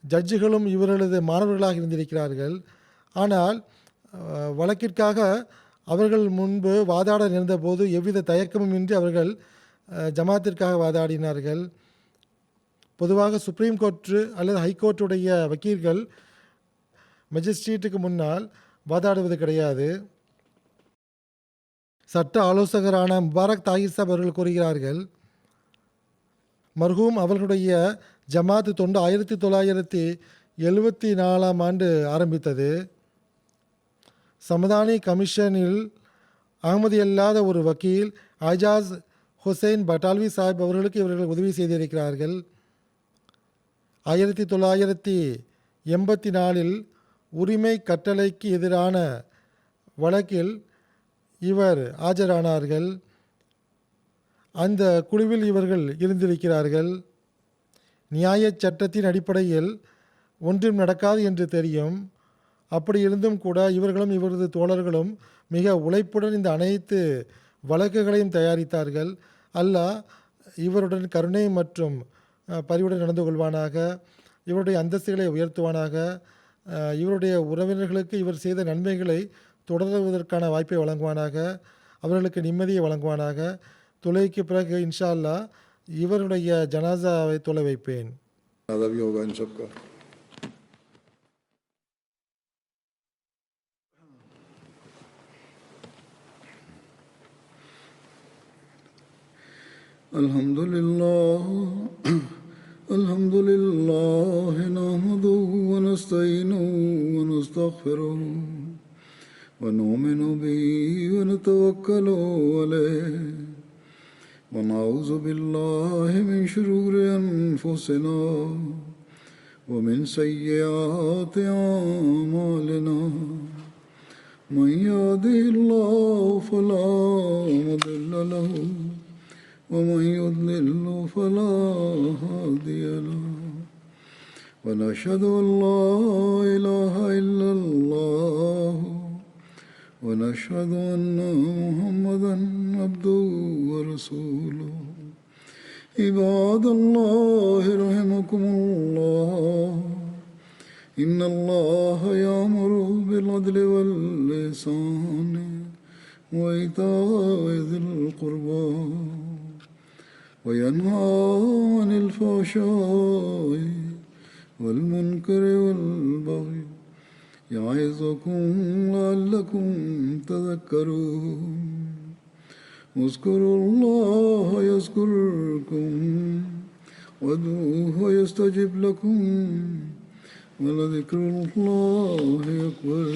ஜட்ஜுகளும் இவர்களது மாணவர்களாக இருந்திருக்கிறார்கள். ஆனால் வழக்கிற்காக அவர்கள் முன்பு வாதாட நேர்ந்தபோது எவ்வித தயக்கமும் இன்றி அவர்கள் ஜமாத்திற்காக வாதாடினார்கள். பொதுவாக சுப்ரீம் கோர்ட்டு அல்லது ஹைகோர்ட்டுடைய வக்கீல்கள் மெஜிஸ்ட்ரேட்டுக்கு முன்னால் வாதாடுவது கிடையாது. சட்ட ஆலோசகரான முபாரக் தாஹிர் சாப் அவர்கள் கூறுகிறார்கள், மர்ஹூம் அவர்களுடைய ஜமாத் தொண்டு 1974ஆம் ஆண்டு ஆரம்பித்தது. சமதானி கமிஷனில் அகமதி அல்லாத ஒரு வக்கீல் ஐஜாஸ் ஹுசைன் பட்டால்வி சாஹிப் அவர்களுக்கு இவர்கள் உதவி செய்திருக்கிறார்கள். 1984இல் உரிமை கட்டளைக்கு எதிரான வழக்கில் இவர் ஆஜரானார்கள். அந்த குழுவில் இவர்கள் இருந்திருக்கிறார்கள். நியாய சட்டத்தின் அடிப்படையில் ஒன்றும் நடக்காது என்று தெரியும். அப்படி இருந்தும் கூட இவர்களும் இவரது தோழர்களும் மிக உழைப்புடன் இந்த அனைத்து வழக்குகளையும் தயாரித்தார்கள். அல்லாஹ் இவருடன் கருணை மற்றும் பரிவுடன் நடந்து கொள்வானாக. இவருடைய அந்தஸ்துகளை உயர்த்துவானாக. இவருடைய உறவினர்களுக்கு இவர் செய்த நன்மைகளை தொடருவதற்கான வாய்ப்பை வழங்குவானாக. அவர்களுக்கு நிம்மதியை வழங்குவானாக. தொழுகைக்கு பிறகு இன்ஷா அல்லாஹ் இவருடைய ஜனாசாவை தொலை வைப்பேன். आधा भी होगा इन सब का। अल्हम्दुलिल्लाह अल्हम्दुलिल्लाह नहमदुहु व नस्तईनुहु व नस्तगफिरुहु व नु'मिनु बिही व नतवक्कलु अलैहि व नऊज़ु बिल्लाहि मिन शुरूरि अनफुसिना व मिन सय्यिआति अअमालिना मन यहदिहिल्लाहु फला मुदिल्ल लहु ومن يضلل فلا هادي له ونشهد أن لا إله إلا الله ونشهد أن محمدا عبده ورسوله عباد الله رحمكم الله إن الله يأمر بالعدل والإحسان وإيتاء ذي القربى وينهى عن الفحشاء والمنكر والبغي يعظكم لعلكم تذكرون اذكروا الله يذكركم وادعوه يستجب لكم ولذكر الله أكبر.